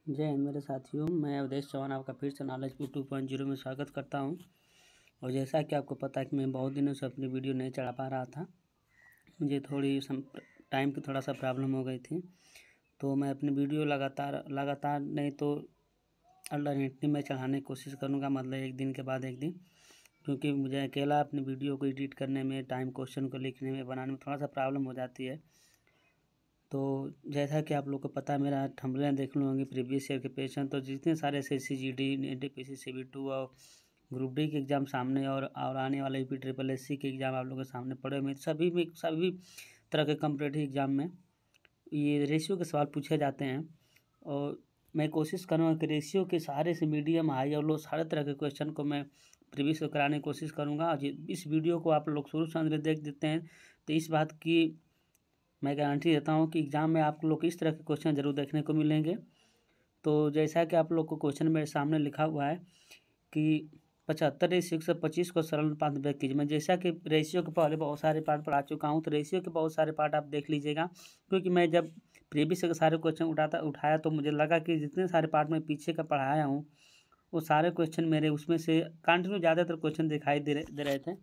जय हिंद मेरे साथियों, मैं अवधेश चौहान आपका फिर से नॉलेज 2.0 में स्वागत करता हूं। और जैसा कि आपको पता है कि मैं बहुत दिनों से अपनी वीडियो नहीं चढ़ा पा रहा था। मुझे थोड़ी टाइम की थोड़ा सा प्रॉब्लम हो गई थी, तो मैं अपनी वीडियो लगातार नहीं तो अल्टरनेटली मैं चढ़ाने की कोशिश करूँगा, मतलब एक दिन के बाद एक दिन, क्योंकि मुझे अकेला अपनी वीडियो को एडिट करने में, टाइम क्वेश्चन को लिखने में, बनाने में थोड़ा सा प्रॉब्लम हो जाती है। तो जैसा कि आप लोग को पता है, मेरा थंबनेल देख होंगे प्रीवियस ईयर के पेशन, तो जितने सारे SSC GD NTPC CB2 और ग्रुप डी के एग्ज़ाम सामने और आने वाले UPSSC के एग्ज़ाम आप लोगों के सामने पड़े हुए, सभी तरह के कॉम्पिटिटिव एग्ज़ाम में ये रेशियो के सवाल पूछे जाते हैं। और मैं कोशिश करूँगा कि रेशियो के सारे से मीडियम, हाई और लो सारे तरह के क्वेश्चन को मैं प्रीवियस कराने की कोशिश करूँगा। और इस वीडियो को आप लोग शुरू से अंत देख देते हैं तो इस बात की मैं गारंटी देता हूँ कि एग्ज़ाम में आप लोग को इस तरह के क्वेश्चन ज़रूर देखने को मिलेंगे। तो जैसा कि आप लोग को क्वेश्चन मेरे सामने लिखा हुआ है कि 75:125 को सरल अनुपात में व्यक्त कीजिए। मैं जैसा कि रेशियो के पहले बहुत सारे पार्ट पढ़ा चुका हूँ, तो रेशियो के बहुत सारे पार्ट आप देख लीजिएगा, क्योंकि मैं जब प्रीवियस के सारे क्वेश्चन उठाया तो मुझे लगा कि जितने सारे पार्ट मैं पीछे का पढ़ाया हूँ वो सारे क्वेश्चन मेरे उसमें से कंटिन्यू ज़्यादातर क्वेश्चन दिखाई दे रहे थे।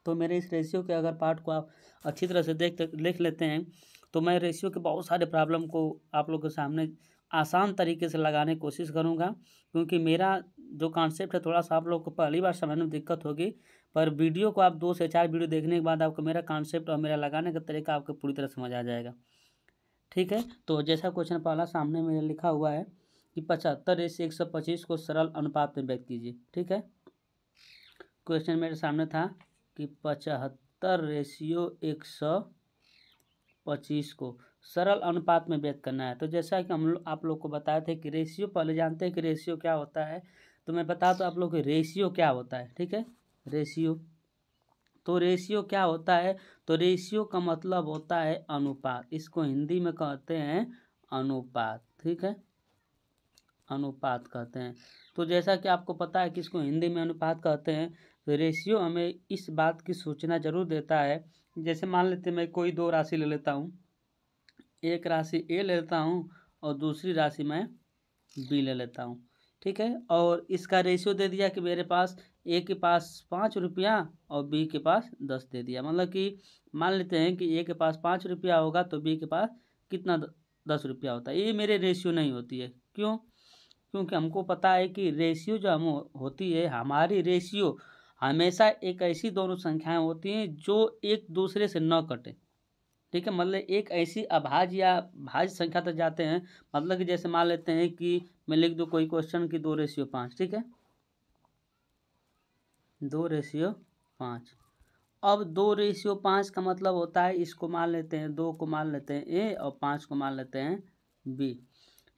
तो मेरे इस रेशियो के अगर पार्ट को आप अच्छी तरह से लिख लेते हैं तो मैं रेशियो के बहुत सारे प्रॉब्लम को आप लोग के सामने आसान तरीके से लगाने की कोशिश करूंगा, क्योंकि मेरा जो कॉन्सेप्ट है थोड़ा सा आप लोग को पहली बार समझने में दिक्कत होगी, पर वीडियो को आप 2 से 4 वीडियो देखने के बाद आपको मेरा कॉन्सेप्ट और मेरा लगाने का तरीका आपको पूरी तरह समझ आ जाएगा। ठीक है, तो जैसा क्वेश्चन पहला सामने मेरे लिखा हुआ है कि 75:125 को सरल अनुपात में व्यक्त कीजिए। ठीक है, क्वेश्चन मेरे सामने था कि 75:125 को सरल अनुपात में व्यक्त करना है। तो जैसा कि आप लोग को बताए थे कि रेशियो, पहले जानते हैं कि रेशियो क्या होता है, तो मैं बता दूं आप लोग को रेशियो क्या होता है। ठीक है, रेशियो, तो रेशियो क्या होता है, तो रेशियो का मतलब होता है अनुपात। इसको हिंदी में कहते हैं अनुपात। ठीक है, अनुपात कहते हैं। तो जैसा कि आपको पता है कि इसको हिंदी में अनुपात कहते हैं, तो रेशियो हमें इस बात की सूचना जरूर देता है। जैसे मान लेते हैं मैं कोई 2 राशि ले लेता हूँ, एक राशि A ले लेता हूँ और दूसरी राशि मैं B ले लेता हूँ। ठीक है, और इसका रेशियो दे दिया कि मेरे पास A के पास 5 रुपया और B के पास 10 दे दिया। मतलब कि मान लेते हैं कि A के पास 5 रुपया होगा तो B के पास कितना 10 रुपया होता है। ये मेरे रेशियो नहीं होती है। क्यों? क्योंकि हमको पता है कि रेशियो जो हम होती है, हमारी रेशियो हमेशा एक ऐसी दोनों संख्याएं होती हैं जो एक दूसरे से न कटे। ठीक है, मतलब एक ऐसी अभाज्य या भाज्य संख्या तक जाते हैं। मतलब कि जैसे मान लेते हैं कि मैं लिख दूं कोई क्वेश्चन की 2:5। ठीक है, 2:5। अब 2:5 का मतलब होता है, इसको मान लेते हैं 2 को मान लेते हैं A और 5 को मान लेते हैं B।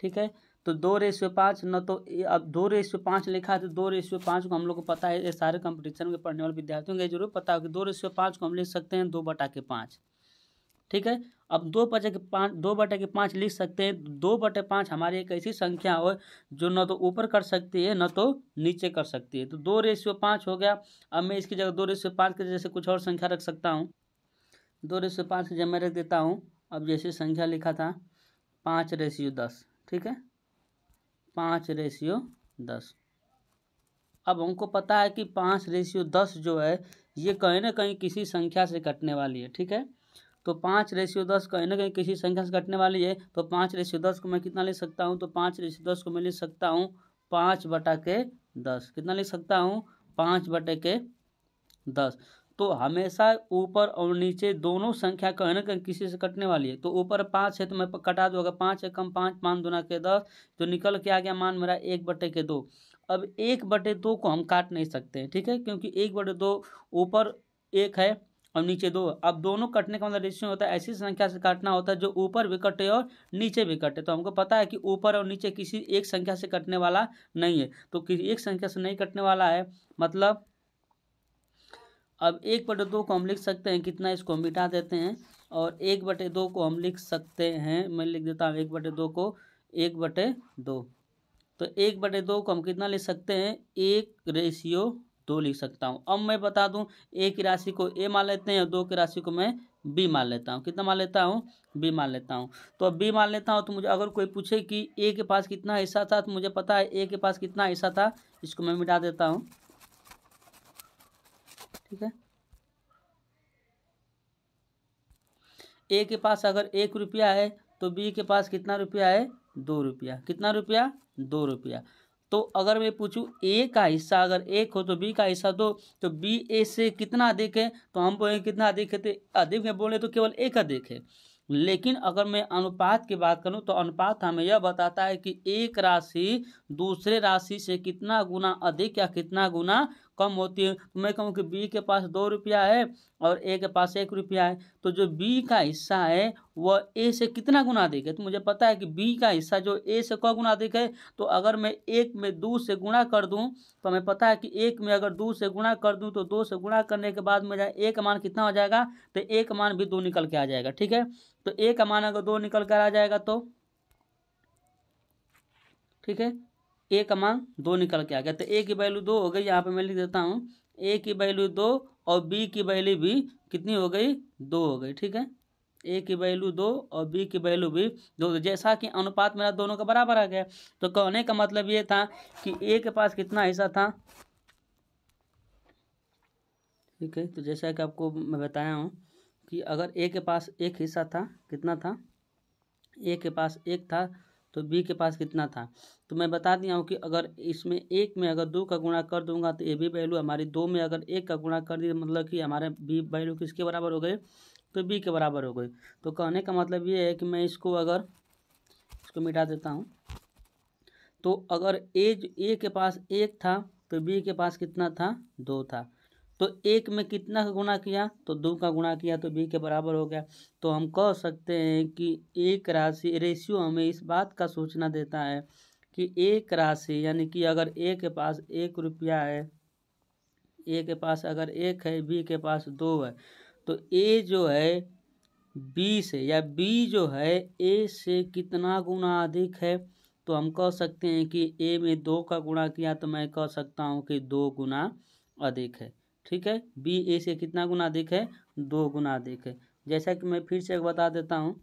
ठीक है, तो 2:5 न तो अब 2:5 लिखा है, तो 2:5 को हम लोग को पता है, ये सारे कंपटीशन में पढ़ने वाले विद्यार्थियों को जरूर पता हो कि 2:5 को हम लिख सकते हैं 2/5। ठीक है, अब 2/5 लिख सकते हैं। 2/5 हमारी एक ऐसी संख्या हो जो न तो ऊपर कर सकती है न तो नीचे कर सकती है। तो 2:5 हो गया। अब मैं इसकी जगह 2:5 के जैसे कुछ और संख्या रख सकता हूँ। 2:5 की जगह मैं रख देता हूँ, अब जैसे संख्या लिखा था 5:10। ठीक है, 5:10। अब हमको पता है कि 5:10 जो है ये कहीं ना कहीं किसी संख्या से कटने वाली है। ठीक है, तो 5:10 कहीं ना कहीं किसी संख्या से कटने वाली है। तो 5:10 को मैं कितना ले सकता हूँ, तो 5:10 को मैं ले सकता हूँ 5/10। कितना ले सकता हूँ, 5/10। तो हमेशा ऊपर और नीचे दोनों संख्या कहीं ना कहीं किसी से कटने वाली है। तो ऊपर 5 है तो मैं कटा दूंगा, 5 एकम 5, 5 दूना के 10, तो निकल के आ गया मान मेरा 1/2। अब 1/2 को हम काट नहीं सकते। ठीक है, क्योंकि 1/2 ऊपर 1 है और नीचे 2। अब दोनों कटने का मतलब रेशियो होता है ऐसी संख्या से काटना होता है जो ऊपर भी कटे और नीचे भी कटे। तो हमको पता है कि ऊपर और नीचे किसी एक संख्या से कटने वाला नहीं है, तो किसी एक संख्या से नहीं कटने वाला है। मतलब अब 1/2 को हम लिख सकते हैं कितना, इसको हम मिटा देते हैं, और 1/2 को हम लिख सकते हैं, मैं लिख देता हूँ 1/2 को 1/2। तो 1/2 को हम कितना लिख सकते हैं, 1:2 लिख सकता हूँ। अब मैं बता दूं, एक की राशि को A मान लेते हैं और 2 की राशि को मैं बी मान लेता हूँ। कितना मान लेता हूँ? बी मान लेता हूँ। तो अब बी मान लेता हूँ तो मुझे अगर कोई पूछे कि ए के पास कितना हिस्सा था तो मुझे पता है ए के पास कितना हिस्सा था, इसको मैं मिटा देता हूँ। ठीक है, ए के पास अगर 1 रुपया है तो बी के पास कितना रुपया है? 2 रुपया। कितना रुपया? 2 रुपया। तो अगर मैं पूछूं ए का हिस्सा अगर 1 हो तो बी का हिस्सा 2, तो बी ए से कितना अधिक है? तो हम बोले कितना अधिक है? तो अधिक में बोले तो केवल एक अधिक है। लेकिन अगर मैं अनुपात की बात करूं तो अनुपात हमें यह बताता है कि एक राशि दूसरे राशि से कितना गुना अधिक या कितना गुना कम होती है। तो मैं कहूँ कि बी के पास 2 रुपया है और ए के पास 1 रुपया है, तो जो बी का हिस्सा है वह ए से कितना गुना अधिक है? तो मुझे पता है कि बी का हिस्सा जो ए से क गुना अधिक है। तो अगर मैं 1 में 2 से गुणा कर दूं तो हमें पता है कि 1 में अगर 2 से गुणा कर दूं तो 2 से गुणा करने के बाद मेरा ए का मान कितना हो जाएगा? तो ए का मान भी 2 निकल के आ जाएगा। ठीक है, तो ए का मान अगर 2 निकल कर आ जाएगा तो ठीक है, ए का मान 2 निकल के आ गया। तो ए की वैल्यू 2 हो गई, यहाँ पे मैं लिख देता हूँ ए की वैल्यू 2 और बी की वैल्यू भी कितनी हो गई? 2 हो गई। ठीक है, ए की वैल्यू 2 और बी की वैल्यू भी 2। जैसा कि अनुपात मेरा दोनों का बराबर आ गया, तो कहने का मतलब ये था कि ए के पास कितना हिस्सा था। ठीक है, तो जैसा कि आपको मैं बताया हूँ कि अगर ए के पास एक हिस्सा था, कितना था? ए के पास 1 था, तो बी के पास कितना था? तो मैं बता दिया हूँ कि अगर इसमें 1 में अगर 2 का गुणा कर दूंगा तो ए बी वैल्यू हमारी 2 में अगर 1 का गुणा कर दिया मतलब कि हमारे बी वैल्यू किसके बराबर हो गए? तो बी के बराबर हो गई। तो कहने का मतलब ये है कि मैं इसको अगर इसको मिटा देता हूँ, तो अगर ए के पास 1 था तो बी के पास कितना था? 2 था। तो 1 में कितना का गुणा किया? तो 2 का गुणा किया, तो बी के बराबर हो गया। तो हम कह सकते हैं कि एक राशि रेशियो हमें इस बात का सूचना देता है कि एक राशि यानी कि अगर ए के पास 1 रुपया है, ए के पास अगर 1 है, बी के पास 2 है, तो ए जो है बी से या बी जो है ए से कितना गुना अधिक है? तो हम कह सकते हैं कि ए में 2 का गुणा किया तो मैं कह सकता हूँ कि 2 गुना अधिक है। ठीक है, बी ए से कितना गुना अधिक है? 2 गुना अधिक है। जैसा कि मैं फिर से बता देता हूँ,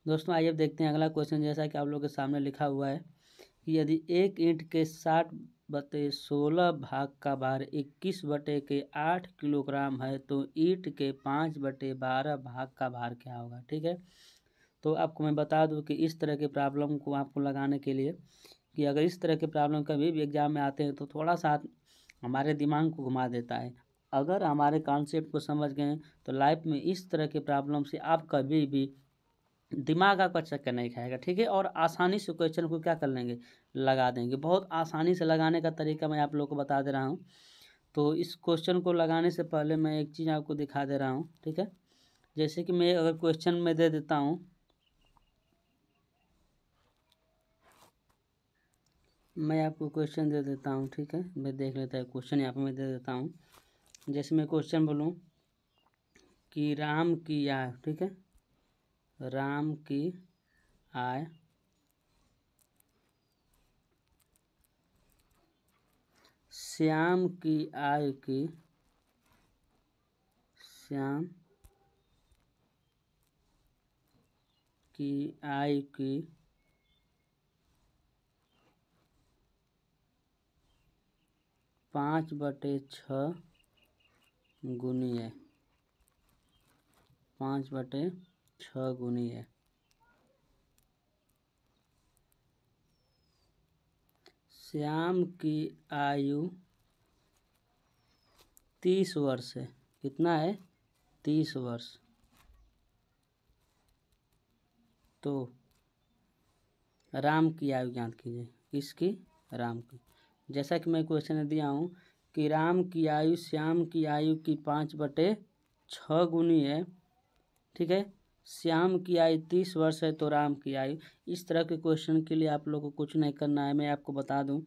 दोस्तों आइए अब देखते हैं अगला क्वेश्चन। जैसा कि आप लोगों के सामने लिखा हुआ है कि यदि एक ईंट के 60/16 भाग का भार 21/8 किलोग्राम है तो ईंट के 5/12 भाग का भार क्या होगा? ठीक है, तो आपको मैं बता दूं कि इस तरह के प्रॉब्लम को आपको लगाने के लिए कि अगर इस तरह के प्रॉब्लम कभी भी एग्जाम में आते हैं तो थोड़ा सा हमारे दिमाग को घुमा देता है। अगर हमारे कॉन्सेप्ट को समझ गए तो लाइफ में इस तरह के प्रॉब्लम से आप कभी भी दिमाग आपका चक्कर नहीं खाएगा। ठीक है, और आसानी से क्वेश्चन को क्या कर लेंगे? लगा देंगे। बहुत आसानी से लगाने का तरीका मैं आप लोगों को बता दे रहा हूँ। तो इस क्वेश्चन को लगाने से पहले मैं एक चीज़ आपको दिखा दे रहा हूँ। ठीक है, जैसे कि मैं अगर क्वेश्चन में दे देता हूँ, मैं आपको क्वेश्चन दे देता हूँ। ठीक है, मैं देख लेता है क्वेश्चन यहाँ पर मैं दे देता हूँ। जैसे मैं क्वेश्चन बोलूँ कि राम की आय, ठीक है, राम की आय श्याम की आय की श्याम की आय की 5/6 गुनी है, 5/6 गुनी है। श्याम की आयु 30 वर्ष है। कितना है? 30 वर्ष। तो राम की आयु ज्ञात कीजिए। किसकी? राम की। जैसा कि मैं क्वेश्चन दिया हूँ कि राम की आयु श्याम की आयु की 5/6 गुनी है। ठीक है, श्याम की आयु 30 वर्ष है तो राम की आयु। इस तरह के क्वेश्चन के लिए आप लोग को कुछ नहीं करना है। मैं आपको बता दूं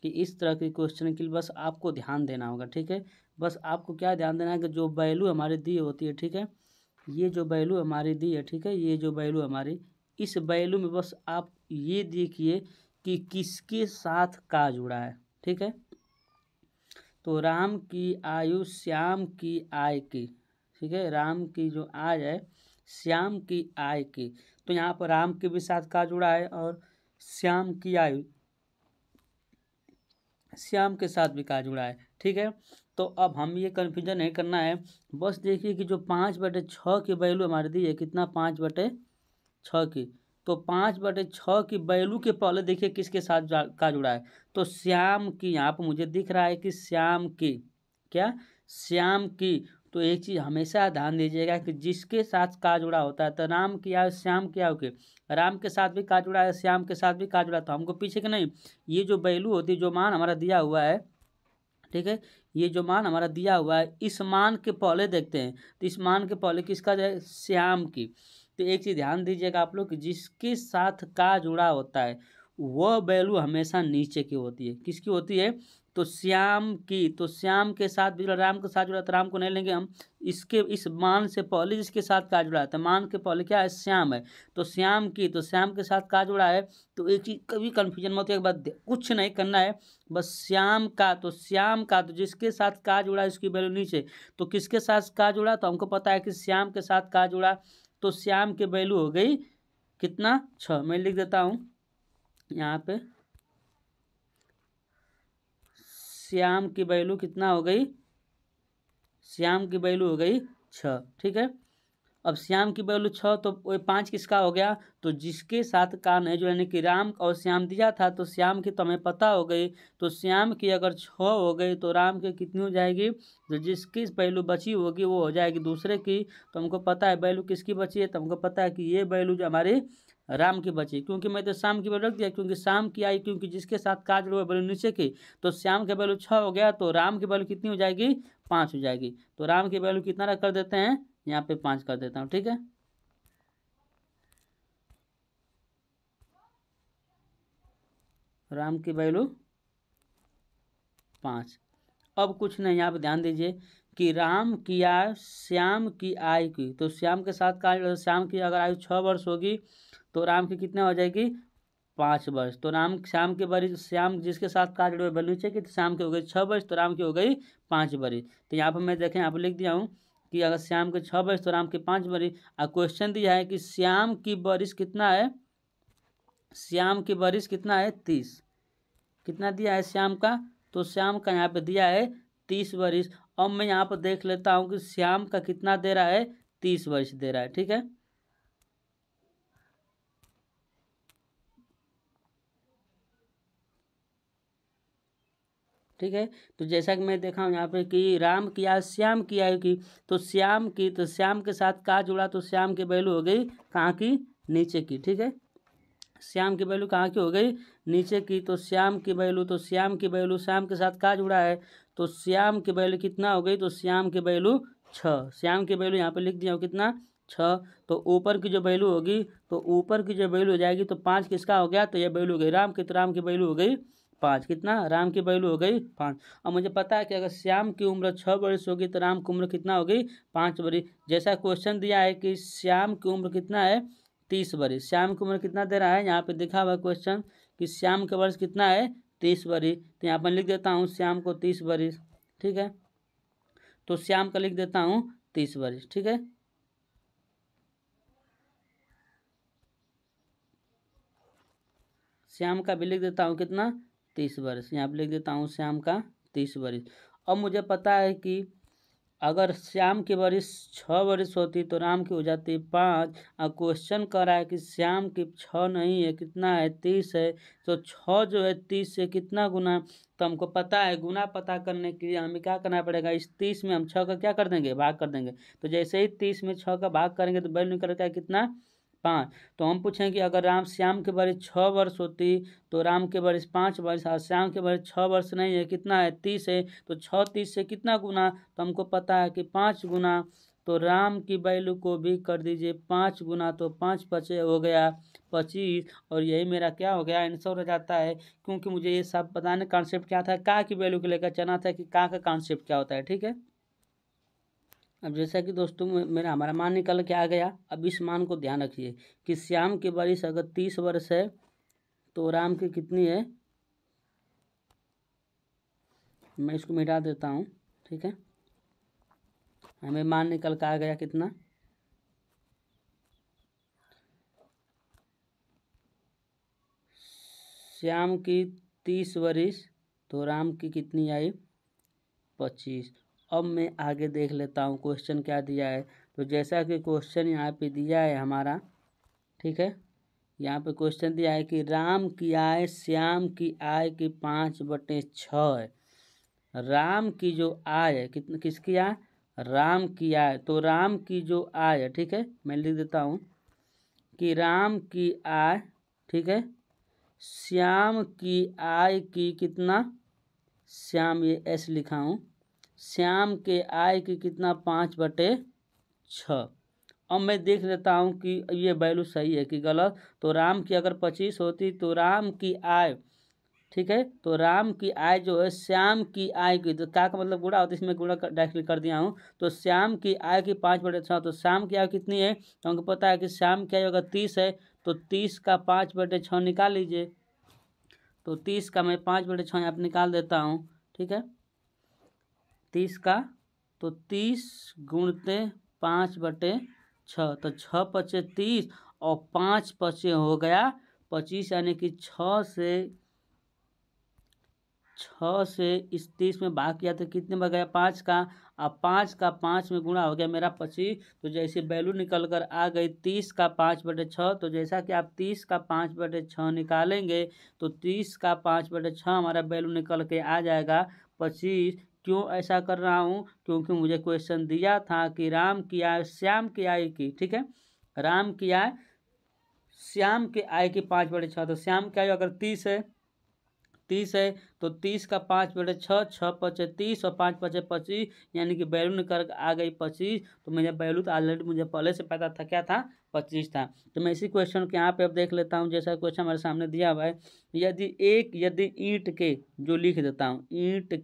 कि इस तरह के क्वेश्चन के लिए बस आपको ध्यान देना होगा। ठीक है, बस आपको क्या ध्यान देना है कि जो वैल्यू हमारी दी होती है, ठीक है, ये जो वैल्यू हमारी दी है, ठीक है, ये जो वैल्यू हमारी, इस वैल्यू में बस आप ये देखिए कि किसके साथ का जुड़ा है। ठीक है, तो राम की आयु श्याम की आय की, ठीक है, राम की जो आय है श्याम की आय की, तो यहाँ पर राम के भी साथ का जुड़ा है और श्याम की आयु श्याम के साथ भी का जुड़ा है, ठीक है। तो अब हम ये कन्फ्यूजन नहीं करना है, बस देखिए कि जो 5/6 की वैल्यू हमारी दी है कितना, 5/6 की, तो 5/6 की वैल्यू के पहले देखिए किसके साथ का जुड़ा है, तो श्याम की, यहाँ पर मुझे दिख रहा है कि श्याम की, क्या, श्याम की। तो एक चीज़ हमेशा ध्यान दीजिएगा कि जिसके साथ का जुड़ा होता है, तो राम की आयु श्याम की आयु के, राम के साथ भी का जुड़ा है श्याम के साथ भी का जुड़ा, तो हमको पीछे के नहीं, ये जो वैल्यू होती है, जो मान हमारा दिया हुआ है, ठीक है, ये जो मान हमारा दिया हुआ है इस मान के पहले देखते हैं, तो इस मान के पहले किसका जाए, श्याम की। तो एक चीज़ ध्यान दीजिएगा आप लोग कि जिसके साथ का जुड़ा होता है वह वैल्यू हमेशा नीचे की होती है, किसकी होती है, तो श्याम की। तो श्याम के साथ भी राम के साथ जुड़ा, तो राम को नहीं लेंगे हम, इसके इस मान से पहले जिसके साथ का जुड़ा है, तो मान के पहले क्या है, श्याम है, तो श्याम की, तो श्याम के साथ का जुड़ा है। तो एक चीज़ कभी कन्फ्यूजन मत हो, एक बात कुछ नहीं करना है, बस श्याम का, तो श्याम का, तो जिसके साथ का जुड़ा है इसकी वैल्यू नीचे, तो किसके साथ का जुड़ा, तो हमको पता है कि श्याम के साथ का जुड़ा, तो श्याम की वैल्यू हो गई कितना, 6। मैं लिख देता हूँ यहाँ पे, श्याम की वैल्यू कितना हो गई, श्याम की वैल्यू हो गई 6, ठीक है। अब श्याम की वैल्यू 6, तो वो 5 किसका हो गया, तो जिसके साथ का नहीं जो, यानी कि राम और श्याम दिया था, तो श्याम की तो हमें पता हो गई, तो श्याम की अगर 6 हो गई तो राम की कितनी हो जाएगी, तो जिसकी वैल्यू बची होगी वो हो जाएगी दूसरे की। तो हमको पता है वैल्यू किसकी बची है, तो हमको पता है कि ये वैल्यू जो हमारी राम की बची, क्योंकि मैं तो शाम की वैल्यू रख दिया, क्योंकि शाम की आई, क्योंकि जिसके साथ का जुड़ा वैल्यू नीचे की, तो श्याम की वैल्यू 6 हो गया, तो राम की वैल्यू कितनी हो जाएगी, 5 हो जाएगी। तो राम की वैल्यू कितना रख कर देते हैं, यहाँ पे 5 कर देता हूँ, ठीक है। राम की वैल्यू 5। अब कुछ नहीं, यहाँ पे ध्यान दीजिए कि राम की आयु श्याम की आयु की, तो श्याम के साथ का, श्याम की अगर आयु 6 वर्ष होगी तो राम की कितने हो जाएगी, 5 वर्ष। तो राम श्याम के वर्ष, श्याम जिसके साथ का जुड़े वैल्यू चाहिए कि श्याम की हो गई 6 वर्ष, तो राम की हो गई 5 वर्ष। तो यहाँ पर मैं देखें, यहाँ पर लिख दिया हूँ कि अगर श्याम के 6 वर्ष तो राम के 5 वर्ष। और क्वेश्चन दिया है कि श्याम की वर्ष कितना है, श्याम की वर्ष कितना है, 30। कितना दिया है श्याम का, तो श्याम का यहाँ पे दिया है 30 वर्ष। अब मैं यहाँ पर देख लेता हूँ कि श्याम का कितना दे रहा है, 30 वर्ष दे रहा है, ठीक है। ठीक है, तो जैसा कि मैं देखा हूँ यहाँ पे कि राम की आयु श्याम की आयु की, तो श्याम की, तो श्याम के साथ का जुड़ा, तो श्याम की वैल्यू हो गई कहाँ की, नीचे की, ठीक है। श्याम की वैल्यू कहाँ की हो गई, नीचे की। तो श्याम की वैल्यू, तो श्याम की वैल्यू श्याम के साथ का जुड़ा है, तो श्याम की वैल्यू कितना हो गई, तो श्याम की वैल्यू 6। श्याम की वैल्यू यहाँ पे लिख दिया हूँ कितना, 6। तो ऊपर की जो वैल्यू होगी, तो ऊपर की जो वैल्यू हो जाएगी, तो 5 किसका हो गया, तो ये वैल्यू हो गई राम की, तो राम की वैल्यू हो गई 5। कितना, राम की वैल्यू हो गई 5। और मुझे पता है कि अगर श्याम की उम्र 6 वर्ष होगी तो राम की उम्र कितना होगी, 5 वर्ष। जैसा क्वेश्चन दिया है कि श्याम की उम्र कितना है, 30 वर्ष। श्याम की उम्र कितना दे रहा है, यहाँ पे देखा हुआ क्वेश्चन कि श्याम का वर्ष कितना है, 30 वर्ष। तो यहाँ पर लिख देता हूँ श्याम को 30 वर्ष, ठीक है। तो श्याम का लिख देता हूँ 30 वर्ष, ठीक है। श्याम का भी लिख देता हूँ कितना, 30 वर्ष। यहाँ पर लिख देता हूँ श्याम का 30 वर्ष। अब मुझे पता है कि अगर श्याम की वर्ष 6 वर्ष होती तो राम की हो जाती 5। और क्वेश्चन कर रहा है कि श्याम की 6 नहीं है, कितना है, 30 है। तो 6 जो है 30 से कितना गुना, तो हमको पता है गुना पता करने के लिए हमें क्या करना पड़ेगा, इस 30 में हम 6 का क्या कर देंगे, भाग कर देंगे। तो जैसे ही 30 में 6 का भाग करेंगे तो वैल्यू निकल का कितना, 5। तो हम पूछें कि अगर राम श्याम के वर्ष 6 वर्ष होती तो राम के वर्ष 5 वर्ष, और श्याम के वर्ष 6 वर्ष नहीं है, कितना है, 30 है। तो 6 30 से कितना गुना, तो हमको पता है कि 5 गुना। तो राम की वैल्यू को भी कर दीजिए 5 गुना, तो 5 पचे हो गया 25। और यही मेरा क्या हो गया, आंसर हो जाता है। क्योंकि मुझे ये सब बताने कॉन्सेप्ट क्या था, का की वैल्यू को लेकर चलना था कि का कॉन्सेप्ट क्या होता है, ठीक है। अब जैसा कि दोस्तों मेरा हमारा मान निकल के आ गया। अब इस मान को ध्यान रखिए कि श्याम की वर्ष अगर 30 वर्ष है तो राम की कितनी है, मैं इसको मिटा देता हूँ, ठीक है। हमें मान निकल कर आ गया कितना, श्याम की 30 वर्ष तो राम की कितनी आई, 25। अब मैं आगे देख लेता हूँ क्वेश्चन क्या दिया है। तो जैसा कि क्वेश्चन यहाँ पे दिया है हमारा, ठीक है, यहाँ पे क्वेश्चन दिया है कि राम की आय श्याम की आय की 5/6 है। राम की जो आय है कितनी, किसकी आय, राम की आय। तो राम की जो आय है, ठीक है, मैं लिख देता हूँ कि राम की आय, ठीक है, श्याम की आय की कितना, श्याम ये एस लिखा हूँ, श्याम के आय की कितना, 5/6। अब मैं देख लेता हूँ कि ये वैल्यू सही है कि गलत। तो राम की अगर 25 होती तो राम की आय, ठीक है, तो राम की आय जो है श्याम की आय की, तो क्या का मतलब गुणा होता है, इसमें गुणा डायरेक्टली कर दिया हूँ। तो श्याम की आय की 5/6, तो श्याम की आय कितनी है, तो हमको पता है कि श्याम की आय अगर 30 है तो 30 का 5/6 निकाल लीजिए। तो 30 का मैं 5/6 यहाँ पर निकाल देता हूँ, ठीक है, 30 का, तो 30 गुणते 5/6, तो 6×5 = 30 और 5×5 हो गया 25, यानी कि 6 से इस 30 में भाग किया तो कितने में गया, 5 का। अब 5 का 5 में गुणा हो गया मेरा 25। तो जैसे वैल्यू निकल कर आ गई 30 का 5/6, तो जैसा कि आप 30 का 5/6 निकालेंगे तो 30 का 5/6 हमारा वैल्यू निकल के आ जाएगा 25। क्यों ऐसा कर रहा हूँ, क्योंकि मुझे क्वेश्चन दिया था कि राम की आय श्याम की आय की, ठीक है, राम की आय श्याम के आय की 5/6। तो श्याम की आय अगर 30 है तो 30 का 5/6, 6×5 = 30 और 5×5 = 25, यानी कि वैल्यू निकल आ गई 25। तो मेरा वैल्यू तो ऑलरेडी मुझे पहले से पता था, क्या था, 25 था। तो मैं इसी क्वेश्चन के यहाँ पे अब देख लेता हूँ, जैसा क्वेश्चन हमारे सामने दिया हुआ है। यदि ईंट के, जो लिख देता हूँ, ईंट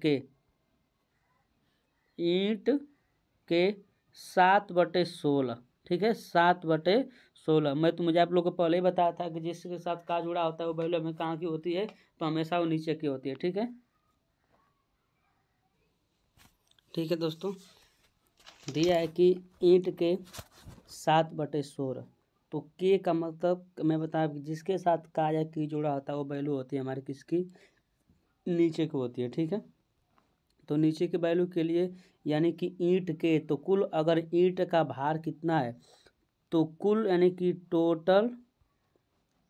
के 7/16, ठीक है, 7/16। मुझे आप लोग को पहले ही बताया था कि जिसके साथ का जुड़ा होता है वो वैल्यू हमें कहाँ की होती है, तो हमेशा वो नीचे की होती है, ठीक है। ठीक है दोस्तों, दिया है कि ईंट के 7/16, तो के का मतलब मैं बताया कि जिसके साथ का या की जुड़ा होता है वो वैल्यू होती है हमारी किसकी, नीचे की होती है, ठीक है। तो नीचे के वैल्यू के लिए, यानी कि ईंट के, तो कुल अगर ईंट का भार कितना है, तो कुल यानी कि टोटल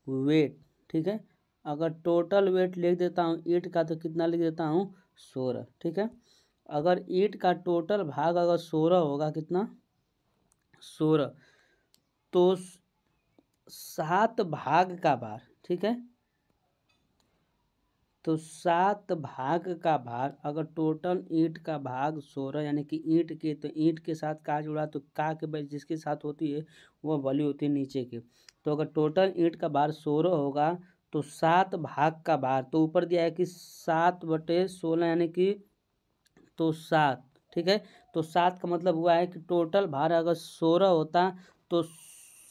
वेट, ठीक है, अगर टोटल वेट लिख देता हूँ ईंट का तो कितना लिख देता हूँ, 16, ठीक है। अगर ईंट का टोटल भाग अगर 16 होगा, कितना, 16, तो 7 भाग का भार, ठीक है, तो 7 भाग का भार, अगर टोटल ईंट का भाग 16, यानी कि ईंट के, तो ईंट के साथ का जुड़ा तो का के वैल्यू जिसके साथ होती है वो वैल्यू होती है नीचे की। तो अगर टोटल ईंट का भार 16 होगा तो 7 भाग का भार, तो ऊपर दिया है कि 7/16, यानी कि तो 7, ठीक है। तो 7 का मतलब हुआ है कि टोटल भार अगर 16 होता तो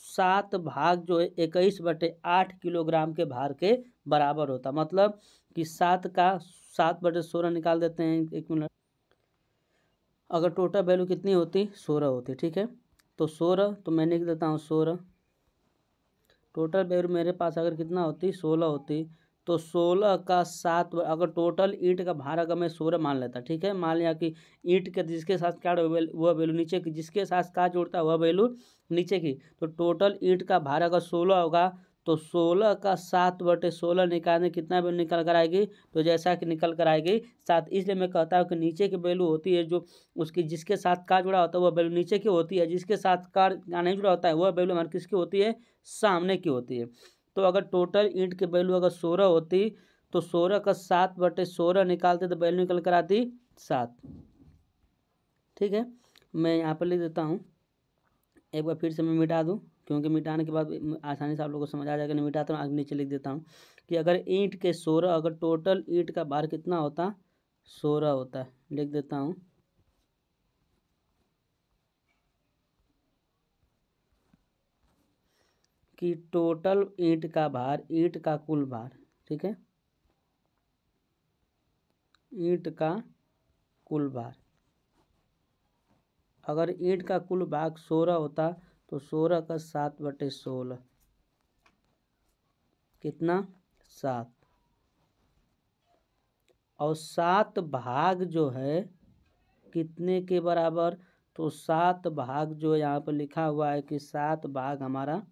7 भाग जो है 21/8 किलोग्राम के भार के बराबर होता। मतलब कि 7/16 निकाल देते हैं, 1 मिनट। अगर टोटल वैल्यू कितनी होती, 16 होती, ठीक है। तो 16, तो मैं लिख देता हूँ 16। टोटल वैल्यू मेरे पास अगर कितना होती, 16 होती, तो 16 का 7, अगर टोटल ईंट का भार अगर मैं 16 मान लेता, ठीक है, मान लिया कि ईंट के जिसके साथ क्या वह वैल्यू नीचे की, जिसके साथ का जोड़ता है वह वैल्यू नीचे की, तो टोटल ईंट का भार अगर 16 होगा तो 16 का 7/16 निकालने कितना वैल्यू निकल कर आएगी, तो जैसा कि निकल कर आएगी 7। इसलिए मैं कहता हूँ कि नीचे की वैल्यू होती है जो उसकी जिसके साथ का जुड़ा होता है वह वैल्यू नीचे की होती है, जिसके साथ का नहीं जुड़ा होता है वह वैल्यू हमारी किसकी होती है, सामने की होती है। तो अगर टोटल ईंट की वैल्यू अगर 16 होती तो 16 का 7/16 निकालते तो वैल्यू निकल कर आती 7, ठीक है। मैं यहाँ पर लिख देता हूँ, एक बार फिर से मैं मिटा दूँ, क्योंकि मिटाने के बाद आसानी से आप लोगों को समझ आ जाएगा। नहीं मिटाता हूँ, आगे नीचे लिख देता हूँ कि अगर ईंट के 16, अगर टोटल ईंट का भार कितना होता, 16 होता है, लिख देता हूँ कि टोटल ईंट का भार, ईंट का कुल भार, ठीक है, ईंट का कुल भार। अगर ईंट का कुल भाग 16 होता तो 16 का 7/16 कितना 7। और 7 भाग जो है कितने के बराबर, तो 7 भाग जो यहाँ पर लिखा हुआ है कि 7 भाग हमारा,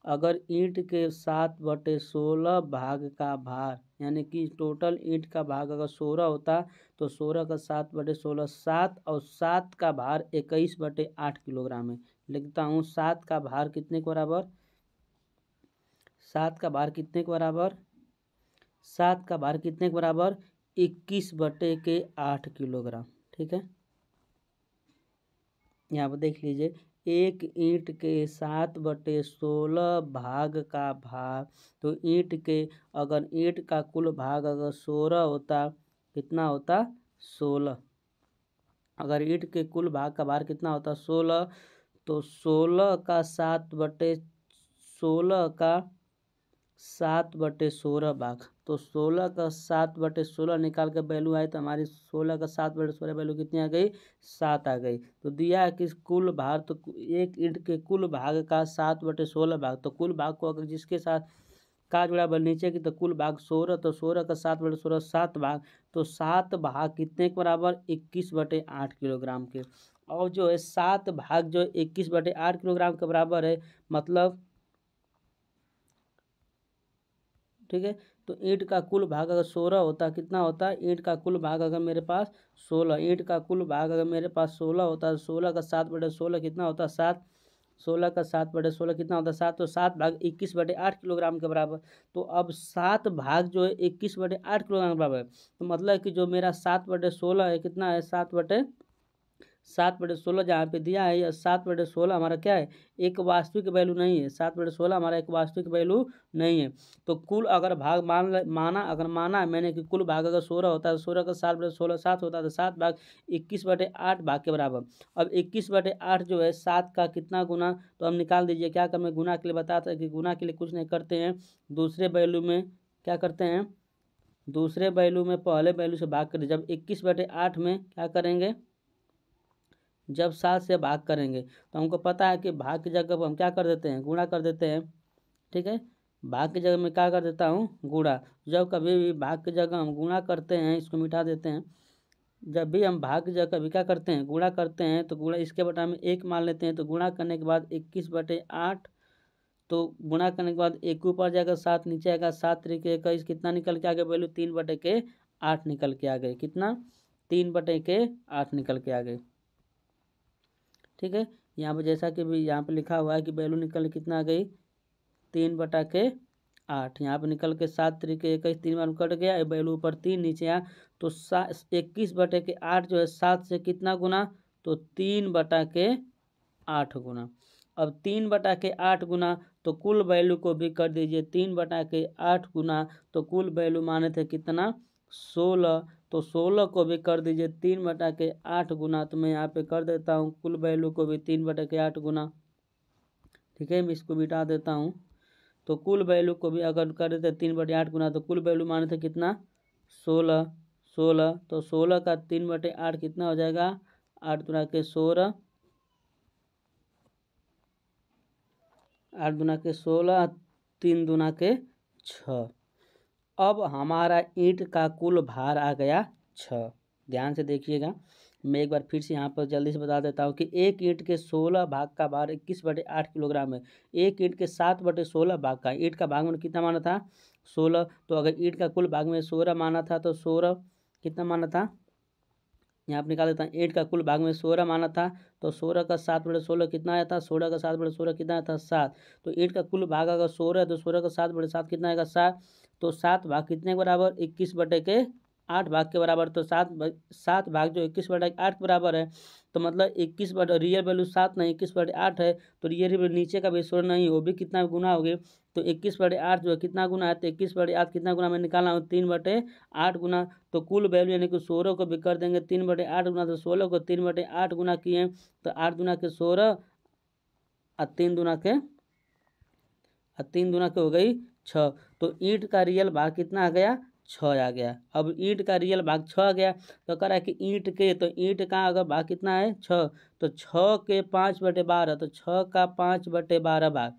अगर ईंट के 7/16 भाग का भार, यानी कि टोटल ईंट का भाग अगर 16 होता तो 16 का 7/16 7, और 7 का भार 21/8 किलोग्राम है। लिखता हूँ 7 का भार कितने के बराबर, 7 का भार कितने के बराबर, 7 का भार कितने के बराबर 21/8 किलोग्राम। ठीक है, यहाँ पर देख लीजिए, एक ईंट के 7/16 भाग का भार, तो ईंट के, अगर ईंट का कुल भाग अगर 16 होता, कितना होता 16। अगर ईंट के कुल भाग का भार कितना होता 16, तो 16 का 7/16 का 7/16 भाग, तो 16 का 7/16 निकाल कर वैल्यू आई तो हमारी 16 का 7/16 वैल्यू कितनी आ गई 7 आ गई। तो दिया है कि कुल भार, तो एक ईंट के कुल भाग का 7/16 भाग, तो कुल भाग को अगर जिसके साथ का जुड़ा बल नीचे की, तो कुल भाग 16, तो 16 का 7/16 7 भाग, तो 7 भाग कितने के बराबर 21/8 किलोग्राम के। और जो है 7 भाग जो 21/8 किलोग्राम के बराबर है, मतलब ठीक है। तो ईंट का कुल भाग अगर 16 होता, कितना होता ईंट का कुल भाग अगर मेरे पास 16, ईंट का कुल भाग अगर मेरे पास 16 होता तो 16 का 7/16 कितना होता 7, 16 का 7/16 कितना होता 7, तो 7 भाग 21/8 किलोग्राम के बराबर। तो अब 7 भाग जो है 21/8 किलोग्राम के बराबर है, तो मतलब कि जो मेरा 7/16 है कितना है 7/16 जहाँ पे दिया है, यह 7/16 हमारा क्या है एक वास्तविक वैल्यू नहीं है, 7/16 हमारा एक वास्तविक वैल्यू नहीं है। तो कुल अगर भाग माना मैंने कि कुल भाग अगर 16 होता है तो 16 का 7/16 7 होता है, तो 7 भाग 21/8 भाग के बराबर। अब 21/8 जो है 7 का कितना गुना, तो हम निकाल दीजिए। क्या कर, मैं गुना के लिए बताता है कि गुना के लिए कुछ नहीं करते हैं, दूसरे वैल्यू में क्या करते हैं, दूसरे वैल्यू में पहले वैल्यू से भाग कर, जब 21/8 में क्या करेंगे, जब 7 से भाग करेंगे तो हमको पता है कि भाग की जगह पर हम क्या कर देते हैं गुणा कर देते हैं। ठीक है, भाग की जगह में क्या कर देता हूँ गुणा। जब कभी भी भाग की जगह हम गुणा करते हैं, इसको मिटा देते हैं, जब भी हम भाग की जगह कभी क्या करते हैं गुणा करते हैं, तो गुणा इसके बटा में 1 मान लेते हैं, तो गुणा करने के बाद 21/8, तो गुणा करने के बाद 1 ऊपर जाएगा 7 नीचे आएगा, 7 तरीके 21 कितना निकल के आ गया वैल्यू 3/8 निकल के आ गए, कितना 3/8 निकल के आ गए। ठीक है, यहाँ पर जैसा कि भी यहाँ पर लिखा हुआ है कि वैल्यू निकल कितना आ गई 3/8, यहाँ पर निकल के 7 तरीके 21 3 बार कट गया, वैल्यू ऊपर 3 नीचे आया, तो 21/8 जो है 7 से कितना गुना, तो 3/8 गुना। अब 3/8 गुना, तो कुल वैल्यू को भी कर दीजिए 3/8 गुना, तो कुल वैल्यू माने थे कितना 16, तो 16 को भी कर दीजिए 3/8 गुना, तो मैं यहाँ पे कर देता हूँ कुल वैल्यू को भी 3/8 गुना। ठीक है, मैं इसको मिटा देता हूँ, तो कुल वैल्यू को भी अगर कर देते 3/8 गुना, तो कुल वैल्यू माने थे कितना 16, तो 16 का 3/8 कितना हो जाएगा 8 गुना के 16, 8 गुना के 16, 3 गुना के 6। अब हमारा ईंट का कुल भार आ गया 6। ध्यान से देखिएगा, मैं एक बार फिर से यहाँ पर जल्दी से बता देता हूँ कि एक ईंट के 16 भाग का भार 21/8 किलोग्राम है। एक ईंट के 7/16 भाग का, ईंट का भाग में कितना माना था 16, तो अगर ईंट का कुल भाग में 16 माना था तो 16 कितना माना था, यहाँ पर निकाल देता हूँ, ईंट का कुल भाग में 16 माना था, तो 16 का 7/16 कितना आया था, 16 का 7/16 कितना आया था 7, तो ईंट का कुल भाग अगर 16 है तो 16 का 7/7 कितना आएगा 7, तो 7 भाग कितने के बराबर 21/8 भाग के बराबर, तो 7 भाग जो 21/8 के बराबर है, तो मतलब 21 रियल वैल्यू 7 नहीं 21/8 है, तो रियल वैल्यू नीचे का भी 16 नहीं, वो भी कितना गुना हो गए, तो 21/8 जो है कितना गुना है, तो 21/8 कितना गुना मैं निकाला हूँ 3/8 गुना, तो कुल वैल्यू यानी कि 16 को भी कर देंगे 3/8 गुना, तो 16 को 3/8 गुना किए, तो 8 गुना के 16 और 3 गुना के हो गई 6, तो ईंट का रियल भार कितना आ गया 6 आ गया। अब ईंट का रियल भाग 6 आ गया, तो कह रहा है कि ईंट के, तो ईंट का अगर भाग कितना है 6, तो 6 के 5/12, तो 6 का 5/12 भाग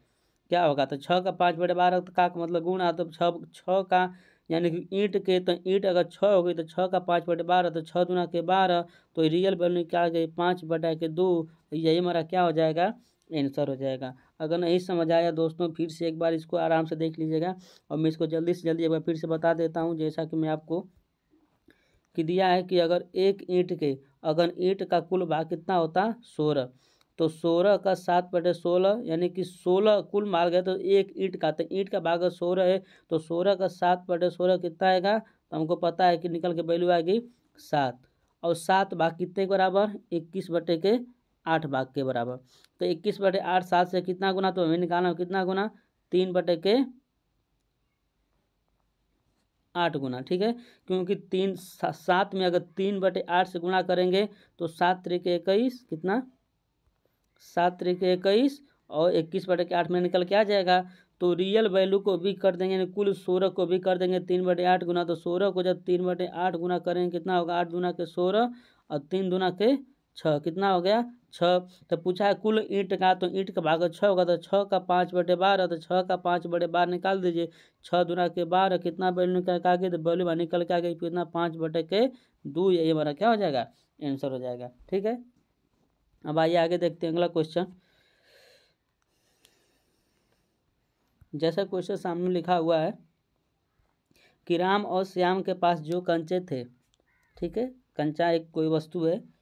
क्या होगा, तो 6 का 5/12 का मतलब गुणा, तो 6 का यानी कि ईंट के, तो ईंट अगर 6 हो गई तो 6 का 5/12, तो 6 दूना के 12, तो रियल वैल्यू क्या आ गई 5/2। यही हमारा क्या हो जाएगा, आंसर हो जाएगा। अगर नहीं समझ आया दोस्तों, फिर से एक बार इसको आराम से देख लीजिएगा, और मैं इसको जल्दी से जल्दी एक बार फिर से बता देता हूँ। जैसा कि मैं आपको कि दिया है कि अगर एक ईंट के, अगर ईंट का कुल भाग कितना होता 16, तो 16 का 7/16 यानी कि 16 कुल मार गए, तो एक ईंट का, तो ईंट का भाग 16 है, तो 16 का 7/16 कितना आएगा, तो हमको पता है कि निकल के वैल्यू आएगी 7, और 7 भाग कितने के बराबर, 21/8 भाग के बराबर। तो 21/8 7 से कितना गुना, तो हमें निकालना कितना गुना, 3/8 गुना, ठीक है। क्योंकि 7 में अगर 3/8 से गुणा करेंगे तो 7 त्रिक 21, कितना 7 त्रिक 21, और 21/8 में निकल के आ जाएगा। तो रियल वैल्यू को भी कर देंगे, यानी कुल 16 को भी कर देंगे 3/8 गुना, तो 16 को जब 3/8 गुना करेंगे कितना होगा, 8 दूना के 16 और 3 दूना के 6, कितना हो गया 6। तो पूछा है कुल ईंट का, तो ईंट का भाग 6 होगा, तो 6 का 5/12, तो 6 का 5/12 निकाल दीजिए, 6 दूना के 12, कितना वैल्यू निकल के आ गई, तो वैल्यू निकल के आ गई कितना 5/2। यही हमारा क्या हो जाएगा, आंसर हो जाएगा, ठीक है। अब आइए आगे देखते हैं अगला क्वेश्चन। जैसा क्वेश्चन सामने लिखा हुआ है कि राम और श्याम के पास जो कंचे थे, ठीक है, कंचा एक कोई वस्तु है,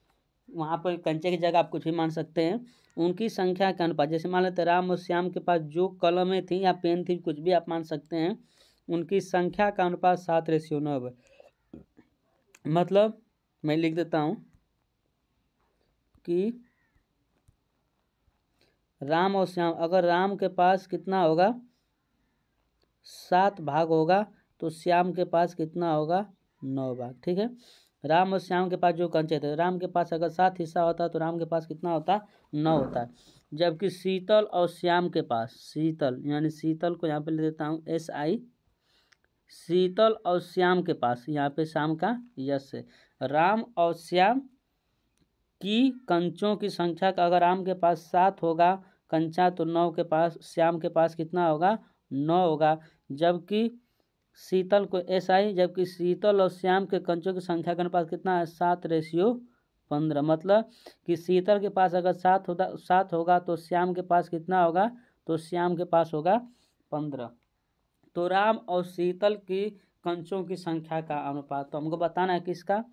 वहाँ पर कंचे की जगह आप कुछ भी मान सकते हैं, उनकी संख्या के अनुपात, जैसे मान लेते हैं राम और श्याम के पास जो कलमें थी या पेन थी, कुछ भी आप मान सकते हैं, उनकी संख्या का अनुपात 7:9 है। मतलब मैं लिख देता हूँ कि राम और श्याम, अगर राम के पास कितना होगा 7 भाग होगा, तो श्याम के पास कितना होगा 9 भाग, ठीक है। राम और श्याम के पास जो कंचे थे, राम के पास अगर 7 हिस्सा होता तो राम के पास कितना होता 9 होता है। जबकि शीतल और श्याम के पास, शीतल यानी शीतल को यहाँ पे ले देता हूँ SI, शीतल और श्याम के पास, यहाँ पे शाम का यस है, राम और श्याम की कंचों की संख्या का, अगर राम के पास 7 होगा कंचा, तो 9 के पास, श्याम के पास कितना होगा 9 होगा। जबकि शीतल को SI, जबकि शीतल और श्याम के कंचों की संख्या के अनुपात कितना है 7:15। मतलब कि शीतल के पास अगर 7 होगा तो श्याम के पास कितना होगा, तो श्याम के पास होगा 15। तो राम और शीतल की कंचों की संख्या का अनुपात, तो हमको बताना है किसका,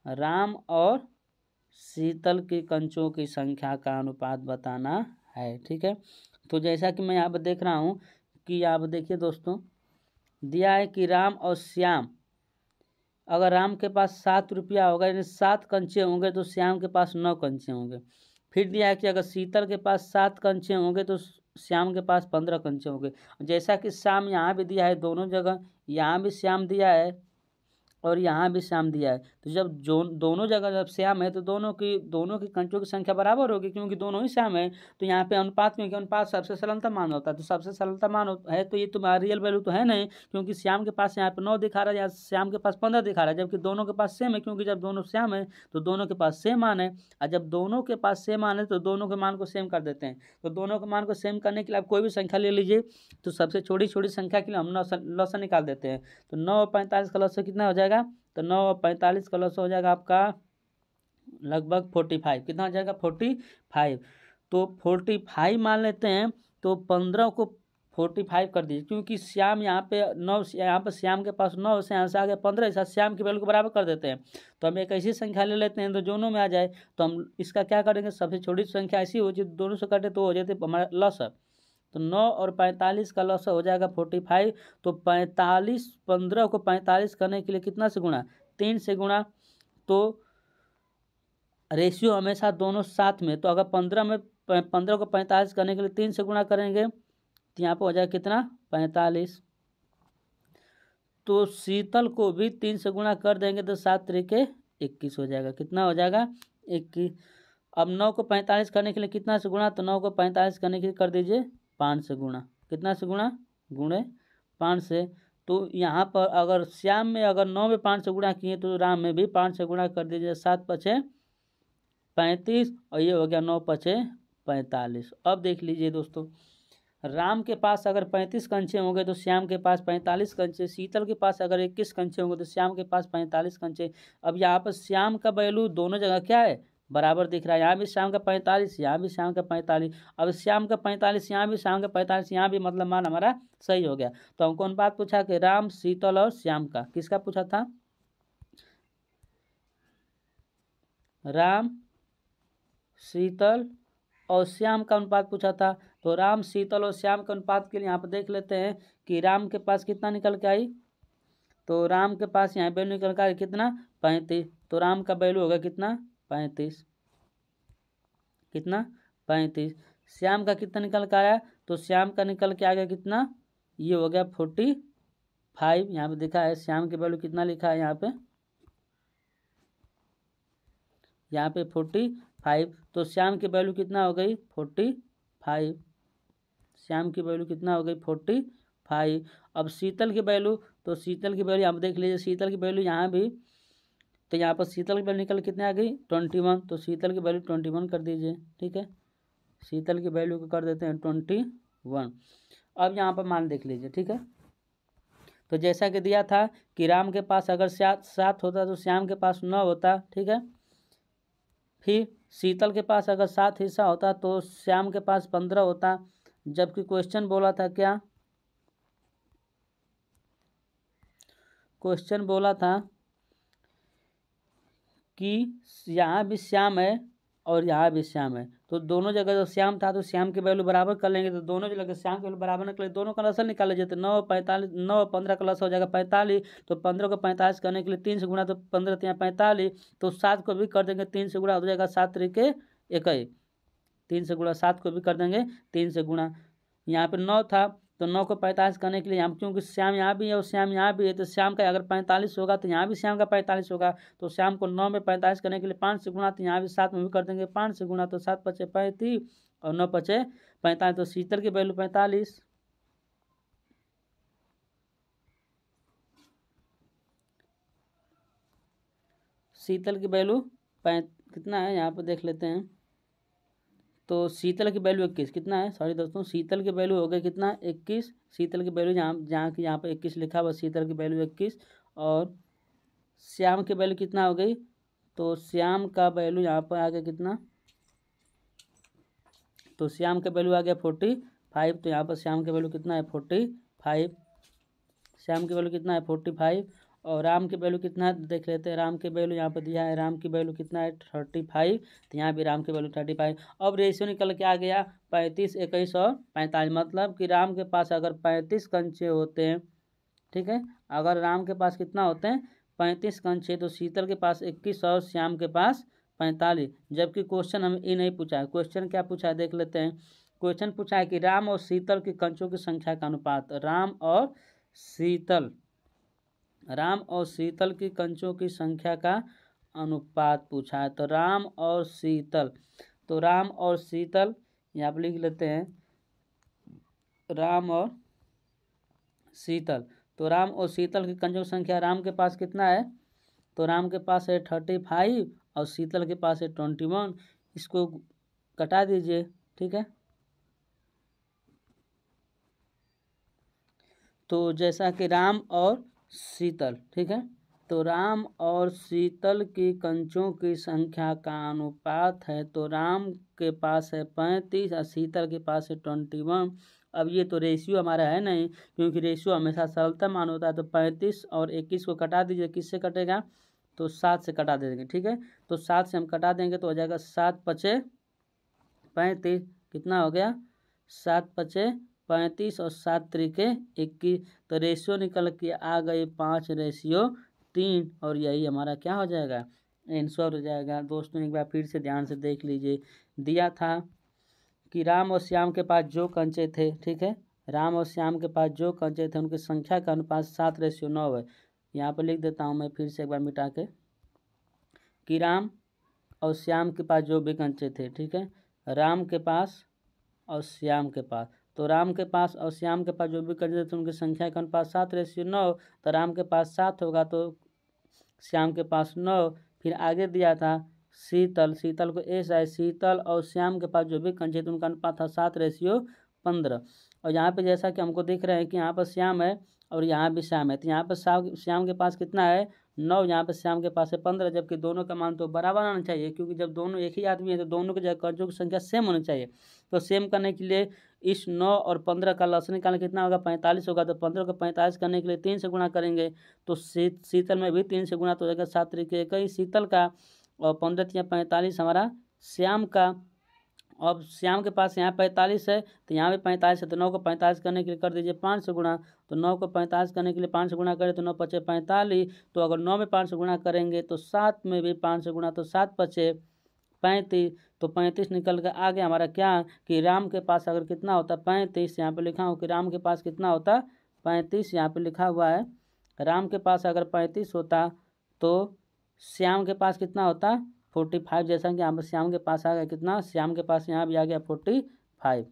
राम और शीतल की कंचों की संख्या का अनुपात बताना है, ठीक है। तो जैसा कि मैं यहाँ पर देख रहा हूँ कि यहाँ पर देखिए दोस्तों, दिया है कि राम और श्याम, अगर राम के पास 7 रुपया होगा यानी 7 कंचे होंगे, तो श्याम के पास 9 कंचे होंगे। फिर दिया है कि अगर शीतल के पास 7 कंचे होंगे, तो श्याम के पास 15 कंचे होंगे। जैसा कि श्याम यहाँ भी दिया है, दोनों जगह यहाँ भी श्याम दिया है और यहाँ भी श्याम दिया है, तो जब जो दोनों जगह जब श्याम है, तो दोनों की कंचों की संख्या बराबर होगी, क्योंकि दोनों ही श्याम है। तो यहाँ पे अनुपात, क्योंकि अनुपात सबसे सरलता मान होता है, तो सबसे सरलता मान है, तो ये तुम्हारा रियल वैल्यू तो है नहीं, क्योंकि श्याम के पास यहाँ पे 9 दिखा रहा है, या श्याम के पास 15 दिखा रहा है, जबकि दोनों के पास सेम है, क्योंकि जब दोनों श्याम है तो दोनों के पास सेम मान है, और जब दोनों के पास सेम मान है तो दोनों के मान को सेम कर देते हैं। तो दोनों के मान को सेम करने के लिए आप कोई भी संख्या ले लीजिए, तो सबसे छोटी छोटी संख्या के लिए हम लॉस निकाल देते हैं। तो 9 और 45 का लॉस कितना हो जाएगा, तो 9 और 45 का लॉस हो जाएगा आपका लगभग 45, कितना हो जाएगा 45। तो 45 मान लेते हैं, तो 15 को 45 कर दीजिए, क्योंकि श्याम यहाँ पे 9, यहाँ पर श्याम के पास 9 से यहाँ से आ गया 15, ऐसा श्याम की वैल्यू को बराबर कर देते हैं। तो हम एक ऐसी संख्या ले लेते हैं तो दोनों में आ जाए, तो हम इसका क्या करेंगे, सबसे छोटी संख्या ऐसी हो जो दोनों से कटे तो हो जाते हमारा लॉस है। तो 9 और 45 का लॉस हो जाएगा 45। तो 45, 15 को 45 करने के लिए कितना से गुणा, 3 से गुणा, तो रेशियो हमेशा दोनों साथ में, तो अगर 15 को 45 करने के लिए 3 से गुणा करेंगे, तो यहाँ पर हो जाएगा कितना 45। तो शीतल को भी 3 से गुणा कर देंगे तो 7 त्रिके 21 हो जाएगा, कितना हो जाएगा 21। अब 9 को 45 करने के लिए कितना से गुणा, तो 9 को 45 करने के लिए कर दीजिए 5 से गुणा, कितना से गुणा, गुणे 5 से। तो तो यहाँ पर अगर श्याम में अगर 9 में 5 से गुणा किए तो राम में भी 5 से गुणा कर दीजिए। 7 पचे 35 और ये हो गया 9 पचे 45। अब देख लीजिए दोस्तों, राम के पास अगर 35 कंचे होंगे तो श्याम के पास 45 कंचे, शीतल के पास अगर 21 कंचे होंगे तो श्याम के पास 45 कंचे। अब यहाँ पर श्याम का वैल्यू दोनों जगह क्या है, बराबर दिख रहा है। यहाँ भी श्याम का 45, यहाँ भी श्याम का 45। अब श्याम का 45 यहाँ भी, श्याम का 45 यहाँ भी, मतलब मान हमारा सही हो गया। तो हमको कौन बात पूछा कि राम, शीतल और श्याम का, किसका पूछा था, राम, शीतल और श्याम का अनुपात पूछा था। तो राम, शीतल और श्याम के अनुपात के लिए यहाँ पर देख लेते हैं कि राम के पास कितना निकल के आई। तो राम के पास यहाँ वैल्यू निकल के आई कितना, 35। तो राम का वैल्यू होगा कितना, 35, कितना 35। श्याम का कितना निकल के आया, तो श्याम का निकल के आ गया कितना, ये हो गया 45। यहाँ पे देखा है श्याम की वैल्यू कितना लिखा है यहाँ पे 45। तो श्याम की वैल्यू कितना हो गई 45, श्याम की वैल्यू कितना हो गई 45। अब शीतल की वैल्यू, तो शीतल की वैल्यू आप देख लीजिए, शीतल की वैल्यू यहाँ भी, तो यहाँ पर शीतल की वैल्यू निकल कितने आ गई 21। तो शीतल की वैल्यू 21 कर दीजिए, ठीक है, शीतल की वैल्यू को कर देते हैं 21। अब यहाँ पर मान देख लीजिए, ठीक है। तो जैसा कि दिया था कि राम के पास अगर 7 होता तो श्याम के पास 9 होता, ठीक है। फिर शीतल के पास अगर 7 हिस्सा होता तो श्याम के पास 15 होता। जबकि क्वेश्चन बोला था क्या, क्वेश्चन बोला था कि यहाँ भी श्याम है और यहाँ भी श्याम है, तो दोनों जगह जो श्याम था तो श्याम की वैल्यू बराबर कर लेंगे। तो दोनों जगह श्याम की वैल्यू बराबर निकले, दोनों का लसन निकाले जाते। 9 45, 9 15 का लस हो जाएगा 45। तो 15 को 45 करने के लिए 3 से गुणा, तो 15 3 45। तो 7 को भी कर देंगे 3 से गुणा, हो जाएगा 7 तरीके 21। 3 से गुणा, 7 को भी कर देंगे 3 से गुणा। यहाँ पे 9 था तो 9 को 45 करने के लिए यहाँ, क्योंकि श्याम यहाँ भी है और श्याम यहाँ भी है, तो श्याम का अगर 45 होगा तो यहाँ भी श्याम का 45 होगा। तो श्याम को 9 में 45 करने के लिए 5 से गुणा, तो यहाँ भी 7 में भी कर देंगे 5 से गुणा। तो 7 पचे 35 और 9 पचे 45। तो शीतल की वैल्यू 45, शीतल की वैल्यू कितना है यहाँ पर देख लेते हैं। तो शीतल की वैल्यू 21 कितना है, सॉरी दोस्तों, शीतल की वैल्यू हो गई कितना 21। शीतल की वैल्यू जहाँ की यहाँ पर 21 लिखा हुआ, शीतल की वैल्यू 21। और श्याम की वैल्यू कितना हो गई, तो श्याम का वैल्यू यहाँ पर आ गया कितना, तो श्याम का वैल्यू आ गया 45। तो यहाँ पर श्याम की वैल्यू कितना है 45, श्याम की वैल्यू कितना है 45। और राम की वैल्यू कितना है देख लेते हैं। राम की वैल्यू यहाँ पर दिया है, राम की वैल्यू कितना है 35। तो यहाँ भी राम की वैल्यू 35। अब रेशियो निकल के आ गया 35, 21 और 45। मतलब कि राम के पास अगर 35 कंचे होते हैं, ठीक है, अगर राम के पास कितना होते हैं 35 कंचे, तो शीतल के पास 21 और श्याम के पास 45। जबकि क्वेश्चन हमें ये नहीं पूछा है, क्वेश्चन क्या पूछा है देख लेते हैं। क्वेश्चन पूछा है कि राम और शीतल की कंचों की संख्या का अनुपात, राम और शीतल, राम और शीतल की कंचों की संख्या का अनुपात पूछा है। तो राम और शीतल, तो राम और शीतल यहाँ पर लिख लेते हैं, राम और शीतल। तो राम और शीतल की कंचों की संख्या, राम के पास कितना है, तो राम के पास है 35 और शीतल के पास है 21। इसको कटा दीजिए, ठीक है। तो जैसा कि राम और शीतल, ठीक है, तो राम और शीतल की कंचों की संख्या का अनुपात है, तो राम के पास है 35 और शीतल के पास है 21। अब ये तो रेशियो हमारा है नहीं, क्योंकि रेशियो हमेशा सरलता मान होता है। तो 35 और 21 को कटा दीजिए, किससे कटेगा, तो 7 से कटा देंगे, ठीक है। तो 7 से हम कटा देंगे तो हो जाएगा 7 पचे 35, कितना हो गया 7 पचे 35 और 7 तरीके 21। तो रेशियो निकल के आ गई 5:3 और यही हमारा क्या हो जाएगा, आंसर हो जाएगा। दोस्तों एक बार फिर से ध्यान से देख लीजिए, दिया था कि राम और श्याम के पास जो कंचे थे, ठीक है, राम और श्याम के पास जो कंचे थे उनकी संख्या का अनुपात 7:9 है। यहाँ पर लिख देता हूँ मैं फिर से एक बार मिटा के, कि राम और श्याम के पास जो भी कंचे थे, ठीक है, राम के पास और श्याम के पास, तो राम के पास और श्याम के पास जो भी कंचे थे उनकी संख्या का अनुपात 7:9। तो राम के पास 7 होगा तो श्याम के पास 9। फिर आगे दिया था शीतल, शीतल को ऐसा है, शीतल और श्याम के पास जो भी कंचे थे उनका अनुपात था 7:15। और यहाँ पे जैसा कि हमको दिख रहे हैं कि यहाँ पर श्याम है और यहाँ भी श्याम है, तो यहाँ पर श्याम के पास कितना है 9, यहाँ पर श्याम के पास है 15, जबकि दोनों का मान तो बराबर आना चाहिए, क्योंकि जब दोनों एक ही आदमी है तो दोनों के कंचों की संख्या सेम होनी चाहिए। तो सेम करने के लिए इस 9 और 15 का लसन निकालना कितना होगा 45 होगा। तो 15 को 45 करने के लिए 3 से गुणा करेंगे, तो शीतल में भी 3 से गुणा तो हो जाएगा 7 तरीके का ही शीतल का, और 15 या 45 हमारा श्याम का। अब श्याम के पास यहाँ 45 है तो यहाँ भी 45 है, तो 9 को 45 करने के लिए कर दीजिए 5 से गुणा। तो 9 को 45 करने के लिए 5 से गुणा करें तो 9 पचे 45। तो अगर 9 में 5 से गुणा करेंगे तो 7 में भी 5 से गुणा, तो 7 पचे 35। तो 35 निकल कर आगे हमारा क्या कि राम के पास अगर कितना होता 35, यहाँ पे लिखा हो कि राम के पास कितना होता 35, यहाँ पे लिखा हुआ है राम के पास अगर 35 होता तो श्याम के पास कितना होता 45। जैसा कि यहाँ पर श्याम के पास आ गया कितना, श्याम के पास यहाँ भी आ गया 45,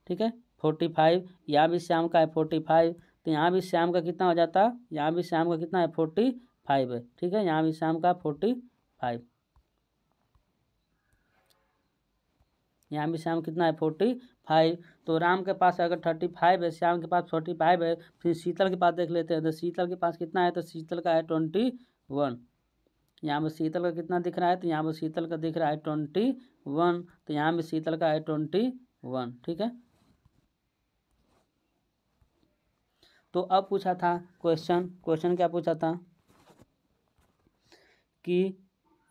ठीक है 45। यहाँ भी श्याम का है 45, तो यहाँ भी श्याम का कितना हो जाता, यहाँ भी श्याम का कितना है 45 है, ठीक है यहाँ भी श्याम का 45, यहाँ भी श्याम कितना है 45। तो राम के पास अगर 35 है, श्याम के पास 45 है। फिर शीतल के पास देख लेते हैं, तो शीतल के पास कितना है, तो शीतल का है 21। यहाँ पर शीतल का कितना दिख रहा है, तो यहाँ पर शीतल का दिख रहा है 21, तो यहाँ भी शीतल का है 21, ठीक है। तो अब पूछा था क्वेश्चन क्या पूछा था कि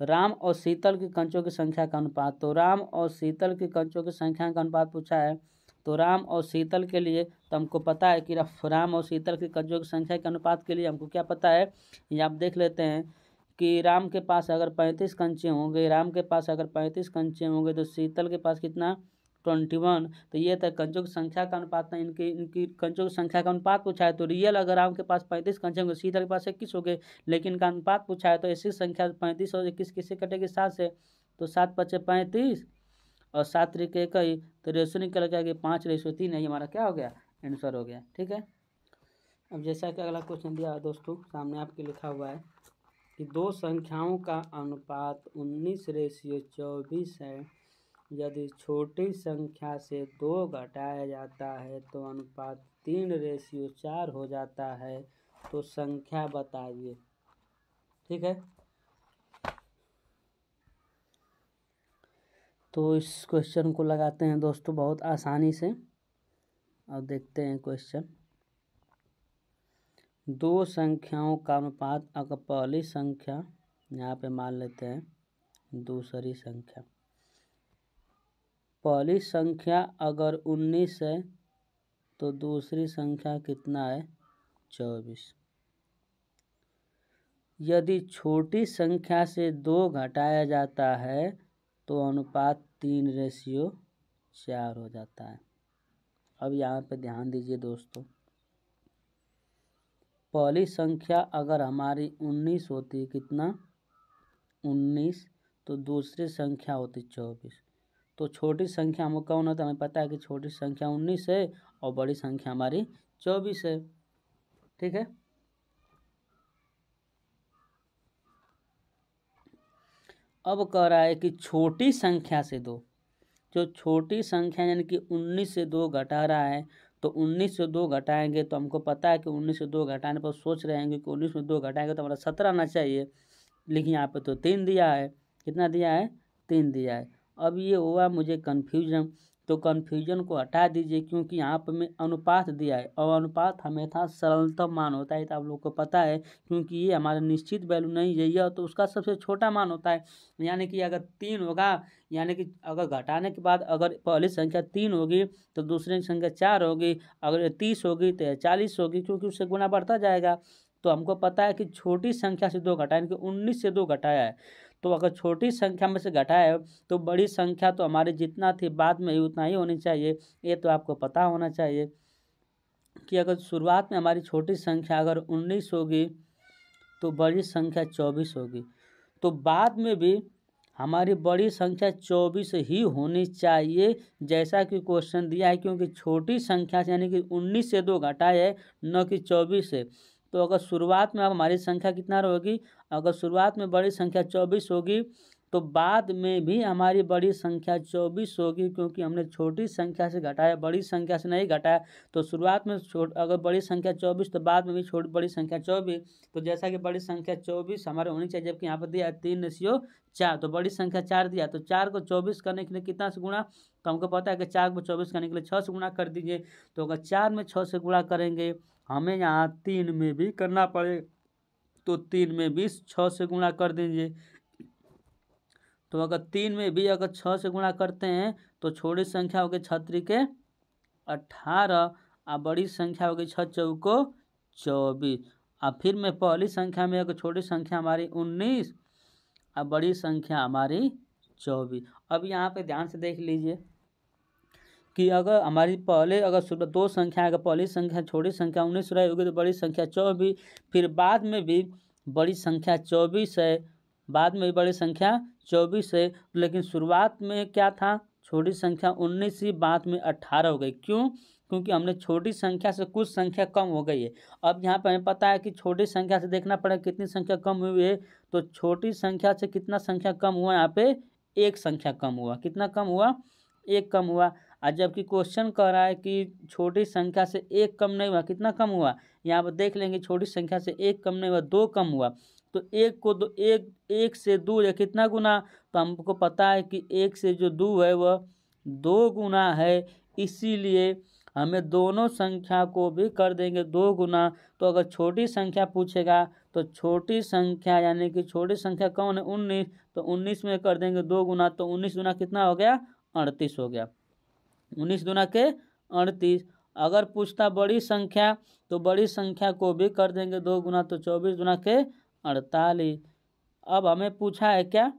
राम और शीतल की कंचों की संख्या का अनुपात। तो राम और शीतल की कंचों की संख्या का अनुपात पूछा है। तो राम और शीतल के लिए तो हमको पता है कि राम और शीतल की कंचों की संख्या के अनुपात के लिए हमको क्या पता है, ये आप देख लेते हैं कि राम के पास अगर 35 कंचे होंगे, राम के पास अगर 35 कंचे होंगे तो शीतल के पास कितना 21। तो ये था कंचों की संख्या का अनुपात था, इनकी कंचों की संख्या का अनुपात पूछा है। तो रियल अगर राम के पास 35 कंचे होंगे, शीतल के पास 21 हो गए, लेकिन इनका अनुपात पूछा है तो ऐसी संख्या 35 और 21 किससे कटेगी 7 से। तो 7 पचे 35 और 7 तरीके एक ही, तो रेशो निकल गया 5:3 है, ये हमारा क्या हो गया आंसर हो गया, ठीक है। अब जैसा कि अगला क्वेश्चन दिया दोस्तों सामने आपके लिखा हुआ है कि दो संख्याओं का अनुपात 19:24 है। यदि छोटी संख्या से 2 घटाया जाता है तो अनुपात 3:4 हो जाता है, तो संख्या बताइए, ठीक है। तो इस क्वेश्चन को लगाते हैं दोस्तों बहुत आसानी से, और देखते हैं क्वेश्चन। दो संख्याओं का अनुपात, अगर पहली संख्या यहाँ पे मान लेते हैं दूसरी संख्या, पहली संख्या अगर 19 है तो दूसरी संख्या कितना है 24। यदि छोटी संख्या से 2 घटाया जाता है तो अनुपात 3:4 हो जाता है। अब यहाँ पे ध्यान दीजिए दोस्तों, पहली संख्या अगर हमारी 19 होती, कितना 19, तो दूसरी संख्या होती 24। तो छोटी संख्या हमको कौन होता है, हमें पता है कि छोटी संख्या 19 है और बड़ी संख्या हमारी 24 है, ठीक है। अब कह रहा है कि छोटी संख्या से 2, जो छोटी संख्या यानी कि 19 से 2 घटा रहा है, तो 19 से 2 घटाएंगे तो हमको पता है कि 19 से 2 घटाने पर सोच रहे हैं कि 19 में 2 घटाएंगे तो हमारा 17 आना चाहिए, लेकिन यहाँ पे तो 3 दिया है। कितना दिया है 3 दिया है। अब ये हुआ मुझे कन्फ्यूजन, तो कन्फ्यूजन को हटा दीजिए, क्योंकि यहाँ पर में अनुपात दिया है और अनुपात हमेशा सरलतम मान होता है, तो आप लोग को पता है, क्योंकि ये हमारा निश्चित वैल्यू नहीं है, यह तो उसका सबसे छोटा मान होता है। यानी कि अगर 3 होगा, यानी कि अगर घटाने के बाद अगर पहली संख्या 3 होगी तो दूसरी संख्या 4 होगी, अगर 30 होगी तो 40 होगी, क्योंकि उससे गुना बढ़ता जाएगा। तो हमको पता है कि छोटी संख्या से 2 घटाया, यानी कि 19 से 2 घटाया है, तो अगर छोटी संख्या में से घटाया है तो बड़ी संख्या तो हमारी जितना थी बाद में ही उतना ही होनी चाहिए। ये तो आपको पता होना चाहिए कि अगर शुरुआत में हमारी छोटी संख्या अगर 19 होगी तो बड़ी संख्या 24 होगी, तो बाद में भी हमारी बड़ी संख्या 24 ही होनी चाहिए जैसा कि क्वेश्चन दिया है, क्योंकि छोटी संख्या से यानी कि 19 से 2 घटाए है, न कि 24 से। तो अगर शुरुआत में अब हमारी संख्या कितना होगी, अगर शुरुआत में बड़ी संख्या 24 होगी तो बाद में भी हमारी बड़ी संख्या 24 होगी, क्योंकि हमने छोटी संख्या से घटाया, बड़ी संख्या से नहीं घटाया। तो शुरुआत में अगर बड़ी संख्या 24 तो बाद में भी बड़ी संख्या 24। तो जैसा कि बड़ी संख्या 24 हमारे होनी चाहिए, जबकि यहाँ पर दिया है 3:4। तो बड़ी संख्या 4 दिया, तो 4 को 24 करने के लिए कितना से गुणा, तो हमको पता है कि 4 को 24 करने के लिए 6 से गुणा कर दीजिए। तो अगर 4 में 6 से गुणा करेंगे, हमें यहाँ 3 में भी करना पड़ेगा, तो 3 में भी 6 से गुणा कर दीजिए। तो अगर 3 में भी अगर 6 से गुणा करते हैं तो छोटी संख्या हो गई 6 के 18 और बड़ी संख्या हो गई 6 चौको 24। अब फिर में पहली संख्या में अगर छोटी संख्या हमारी 19 और बड़ी संख्या हमारी 24। अब यहाँ पे ध्यान से देख लीजिए कि अगर हमारी पहले अगर 2 संख्या, अगर पहली संख्या छोटी संख्या 19 रही होगी तो बड़ी संख्या 24, फिर बाद में भी बड़ी संख्या 24 है, बाद में भी बड़ी संख्या 24 है, लेकिन शुरुआत में क्या था, छोटी संख्या 19 ही, बाद में 18 हो गई। क्यों? क्योंकि हमने छोटी संख्या से कुछ संख्या कम हो गई है। अब यहाँ पर हमें पता है कि छोटी संख्या से देखना पड़ेगा कितनी संख्या कम हुई है। तो छोटी संख्या से कितना संख्या कम हुआ, यहाँ पे एक संख्या कम हुआ। कितना कम हुआ? एक कम हुआ। और जबकि क्वेश्चन कह रहा है कि छोटी संख्या से एक कम नहीं हुआ, कितना कम हुआ, यहाँ पर देख लेंगे। छोटी संख्या से एक कम नहीं हुआ, 2 कम हुआ। तो एक को एक से 2 है कितना गुना, तो हमको पता है कि एक से जो 2 है वह 2 गुना है, इसीलिए हमें दोनों संख्या को भी कर देंगे 2 गुना। तो अगर छोटी संख्या पूछेगा तो छोटी संख्या यानी कि छोटी संख्या कौन है, 19, तो 19 में कर देंगे 2 गुना। तो 19 गुना कितना हो गया, 38 हो गया। 19 दुना के 38। अगर पूछता बड़ी संख्या तो बड़ी संख्या को भी कर देंगे 2 गुना, तो 24 दुना के 48। अब हमें पूछा है क्या,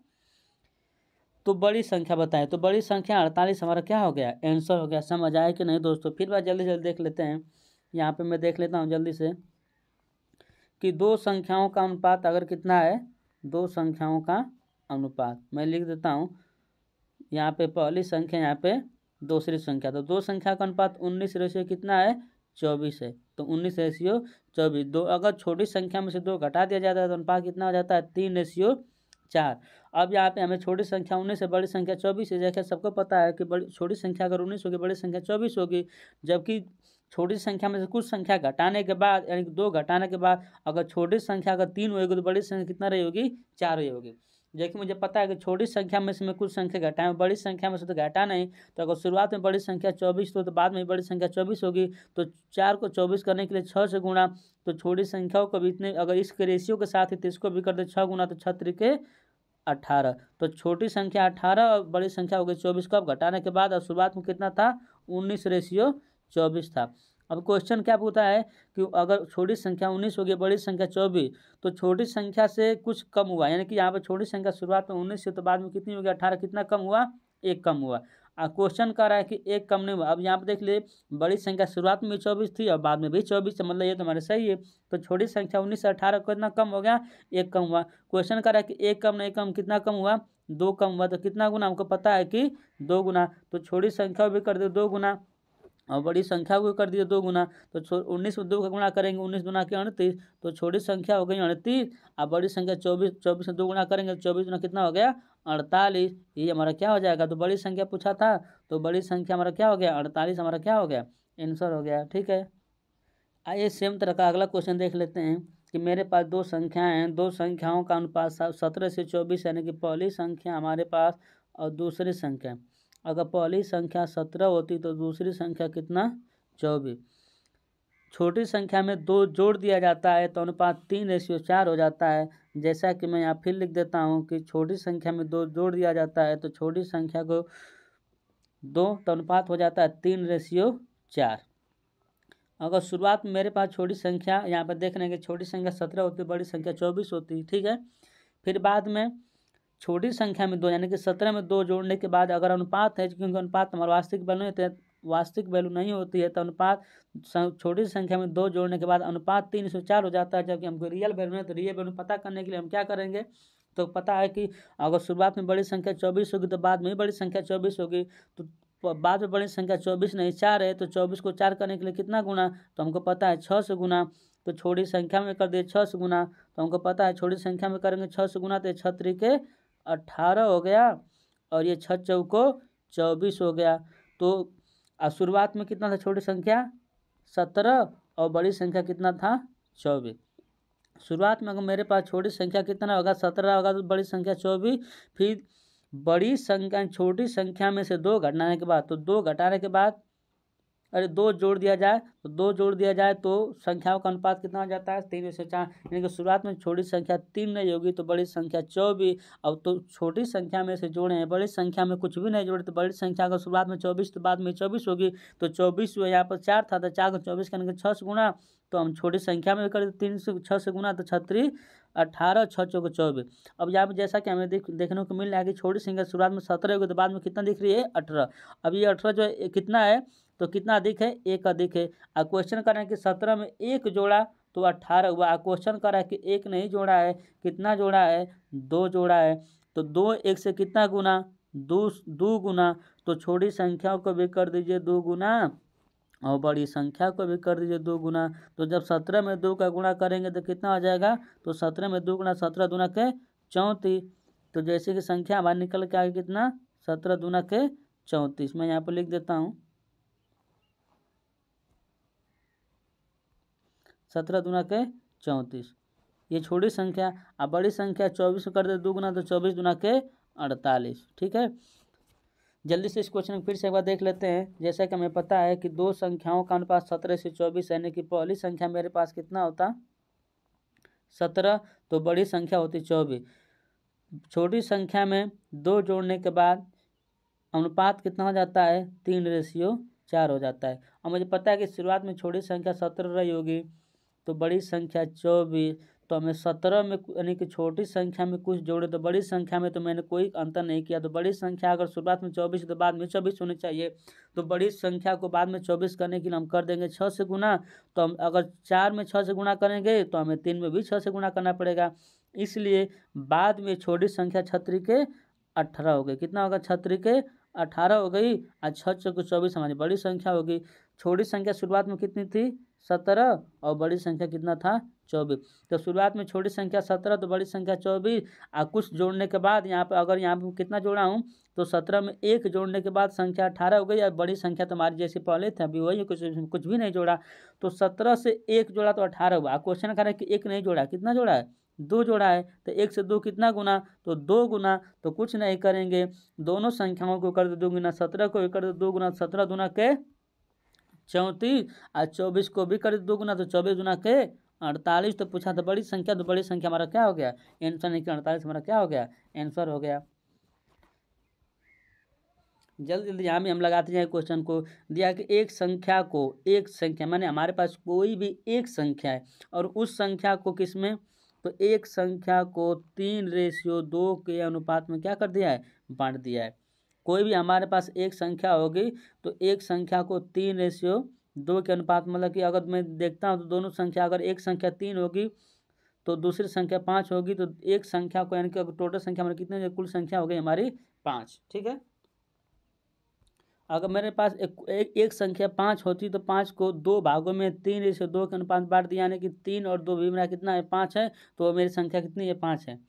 तो बड़ी संख्या बताएं, तो बड़ी संख्या 48 हमारा क्या हो गया, आंसर हो गया। समझ आए कि नहीं दोस्तों? फिर बार जल्दी जल्दी देख लेते हैं। यहाँ पे मैं देख लेता हूँ जल्दी से कि 2 संख्याओं का अनुपात अगर कितना है, 2 संख्याओं का अनुपात मैं लिख देता हूँ। यहाँ पे पहली संख्या, यहाँ पे दूसरी संख्या, तो 2 संख्या का अनुपात 19 रेशियो कितना है, 24 है। तो 19:24। 2 अगर छोटी संख्या में से 2 घटा दिया जाता है तो अनुपात कितना हो जाता है, 3:4। अब यहाँ पे हमें छोटी संख्या 19 से बड़ी संख्या 24 है। जैसे सबको पता है कि बड़ी छोटी संख्या अगर 19 होगी, बड़ी संख्या 24 होगी। जबकि छोटी संख्या में से कुछ संख्या घटाने के बाद यानी कि 2 घटाने के बाद अगर छोटी संख्या अगर 3 होगी तो बड़ी संख्या कितना रही होगी, 4 रही होगी। जबकि मुझे पता है कि छोटी संख्या में से मैं कुछ संख्या घटाएं, बड़ी संख्या में से तो घटा नहीं। तो अगर शुरुआत में बड़ी संख्या 24 तो बाद में बड़ी संख्या 24 होगी। तो 4 को 24 करने के लिए 6 से गुणा, तो छोटी संख्याओं को भी इतने अगर इस रेशियो के साथ ही तो इसको भी कर दे 6 गुना, तो 6 के 18। तो छोटी संख्या 18 और बड़ी संख्या हो गई 24 को अब घटाने के बाद, और शुरुआत में कितना था, 19:24 था। अब क्वेश्चन क्या पूछता है कि अगर छोटी संख्या 19 होगी, बड़ी संख्या 24, तो छोटी संख्या से कुछ कम हुआ, यानी कि यहाँ पर छोटी संख्या शुरुआत में 19 से तो बाद में कितनी हो गई, 18। कितना कम हुआ, एक कम हुआ। क्वेश्चन कह रहा है कि एक कम नहीं हुआ। अब यहाँ पर देख लिए बड़ी संख्या शुरुआत में 24 थी और बाद में भी 24 है, मतलब ये तो हमारे सही है। तो छोटी संख्या 19 से 18 कितना कम हो गया, एक कम हुआ। क्वेश्चन कह रहा है कि एक कम नहीं, कम कितना कम हुआ, 2 कम हुआ। तो कितना गुना, हमको पता है कि 2 गुना। तो छोटी संख्या भी कर दे 2 गुना और बड़ी संख्या को कर दिए 2 गुना। तो 19 में 2 का गुणा करेंगे, 19 दुना के 38। तो छोटी संख्या हो गई 38 और बड़ी संख्या 24। 24 में 2 गुणा करेंगे, 24 गुना कितना हो गया, 48। ये हमारा क्या हो जाएगा, तो बड़ी संख्या पूछा था तो बड़ी संख्या हमारा क्या हो गया, 48 हमारा क्या हो गया, आंसर हो गया। ठीक है, आइए सेम तरह का अगला क्वेश्चन देख लेते हैं कि मेरे पास 2 संख्याएं हैं, 2 संख्याओं का अनुपात 17 से 24, यानी कि पहली संख्या हमारे पास और दूसरी संख्या। अगर पहली संख्या 17 होती तो दूसरी संख्या कितना, 24। छोटी संख्या में 2 जोड़ दिया जाता है तो अनुपात 3:4 हो जाता है। जैसा कि मैं यहाँ फिर लिख देता हूँ कि छोटी संख्या में 2 जोड़ दिया जाता है तो छोटी संख्या को 2 तो अनुपात हो जाता है 3:4। अगर शुरुआत में मेरे पास छोटी संख्या, यहाँ पर देख रहे हैं कि छोटी संख्या 17 होती है, बड़ी संख्या 24 होती है। ठीक है, फिर बाद में छोटी संख्या में 2 यानी कि 17 में 2 जोड़ने के बाद अगर अनुपात है, क्योंकि अनुपात हमारा वास्तविक वैल्यू नहीं होती है, तो अनुपात छोटी संख्या में 2 जोड़ने के बाद अनुपात 3:4 हो जाता है। जबकि हमको रियल वैल्यू है, तो रियल वैल्यू पता करने के लिए हम क्या करेंगे, तो पता है कि अगर शुरुआत में बड़ी संख्या 24 होगी तो बाद में भी बड़ी संख्या 24 होगी। तो बाद में बड़ी संख्या 24 नहीं 4 है, तो 24 को 4 करने के लिए कितना गुना, तो हमको पता है 6 से गुना। तो छोटी संख्या में कर दिए 6 से गुना, तो हमको पता है छोटी संख्या में करेंगे 6 से गुना, तो 6 त्रिके 18 हो गया और ये 6 चौको 24 हो गया। तो शुरुआत में कितना था छोटी संख्या 17 और बड़ी संख्या कितना था 24। शुरुआत में अगर मेरे पास छोटी संख्या कितना होगा 17 होगा, तो बड़ी संख्या 24। फिर बड़ी संख्या छोटी संख्या में से 2 घटाने के बाद, तो 2 घटाने के बाद 2 जोड़ दिया जाए, तो 2 जोड़ दिया जाए तो संख्याओं का अनुपात कितना हो जाता है 3:4। यानी कि शुरुआत में छोटी संख्या 3 नहीं होगी तो बड़ी संख्या 24। अब तो छोटी संख्या में से जोड़े हैं, बड़ी संख्या में कुछ भी नहीं जोड़े, तो बड़ी संख्या अगर शुरुआत में 24 तो बाद में 24 होगी। तो 24 हुआ, यहाँ पर 4 था तो 4 को 24 करने के 6 से गुना, तो हम छोटी संख्या में कर 3 से 6 से गुना, तो 6 18 6 चौको 24। अब यहाँ पर जैसा कि हमें देखने को मिल रहा है कि छोटी संख्या शुरुआत में 17 होगी तो बाद में कितना दिख रही है 18। अब ये 18 जो कितना है, तो कितना अधिक है 1 अधिक है। क्वेश्चन कर रहे हैं कि 17 में 1 जोड़ा तो 18 हुआ। क्वेश्चन कर रहा है कि 1 नहीं जोड़ा है, कितना जोड़ा है 2 जोड़ा है। तो 2 1 से कितना गुना 2 गुना, तो छोटी संख्याओं को भी कर दीजिए 2 गुना और बड़ी संख्या को भी कर दीजिए 2 गुना। तो जब 17 में 2 का गुणा करेंगे तो कितना हो जाएगा, तो 17 में 2 गुना 17 दूना के 34। तो जैसे कि संख्या हमारी निकल के आगे कितना 17 दूना के 34। मैं यहाँ पर लिख देता हूँ 17 दूना के 34, ये छोटी संख्या। अब बड़ी संख्या 24 कर दे 2 गुना, तो 24 दूना के 48। ठीक है, जल्दी से इस क्वेश्चन को फिर से एक बार देख लेते हैं। जैसा कि हमें पता है कि 2 संख्याओं का अनुपात 17 से 24, यानी कि पहली संख्या मेरे पास कितना होता 17, तो बड़ी संख्या होती 24। छोटी संख्या में 2 जोड़ने के बाद अनुपात कितना हो जाता है 3:4 हो जाता है। और मुझे पता है कि शुरुआत में छोटी संख्या 17 रही होगी तो बड़ी संख्या 24, तो हमें 17 में यानी कि छोटी संख्या में कुछ जोड़े, तो बड़ी संख्या में तो मैंने कोई अंतर नहीं किया। तो बड़ी संख्या अगर शुरुआत में 24 तो बाद में 24 होनी चाहिए। तो बड़ी संख्या को बाद में 24 करने के लिए हम कर देंगे 6 से गुना। तो हम अगर 4 में 6 से गुना करेंगे तो हमें 3 में भी 6 से गुना करना पड़ेगा। इसलिए बाद में छोटी संख्या 6 के 18 हो गई। कितना होगा 6 के 18 हो गई और 6 चौको 24 हमारी बड़ी संख्या होगी। छोटी संख्या शुरुआत में कितनी थी 17 और बड़ी संख्या कितना था 24। तो शुरुआत में छोटी संख्या 17 तो बड़ी संख्या 24। और कुछ जोड़ने के बाद यहाँ पे अगर यहाँ पे कितना जोड़ा हूँ तो 17 में 1 जोड़ने के बाद संख्या 18 हो गई। और बड़ी संख्या तो हमारी जैसे पहले थे अभी वही, कुछ भी नहीं जोड़ा। तो 17 से 1 जोड़ा तो 18 हुआ। क्वेश्चन कर रहा है कि 1 नहीं जोड़ा, कितना जोड़ा है 2 जोड़ा है। तो 1 से 2 कितना गुना, तो 2 गुना। तो कुछ नहीं करेंगे, दोनों संख्याओं को कर दो 2 गुना, 17 को भी कर दो 2 गुना, 17 दूना के 34 और 24 को भी कर दो 2 गुना, तो 24 गुना के 48। तो पूछा था बड़ी संख्या, तो बड़ी संख्या हमारा क्या हो गया आंसर, नहीं कि 48 हमारा क्या हो गया आंसर हो गया। जल्दी जल्दी यहाँ भी हम लगाते जाए क्वेश्चन को। दिया कि एक संख्या माने हमारे पास कोई भी एक संख्या है और उस संख्या को किसमें, तो एक संख्या को 3:2 के अनुपात में क्या कर दिया है बांट दिया है। कोई भी हमारे पास एक संख्या होगी तो एक संख्या को 3:2 के अनुपात, मतलब कि अगर मैं देखता हूँ तो दोनों संख्या, अगर एक संख्या 3 होगी तो दूसरी संख्या 5 होगी, तो एक संख्या को यानी कि अगर टोटल संख्या हमारी कितनी कुल संख्या हो गई हमारी 5। ठीक है, अगर मेरे पास एक संख्या 5 होती तो 5 को 2 भागों में 3:2 के अनुपात बांट दिया, यानी कि 3 और 2 भी मेरा कितना है 5 है। तो मेरी संख्या कितनी है 5 है।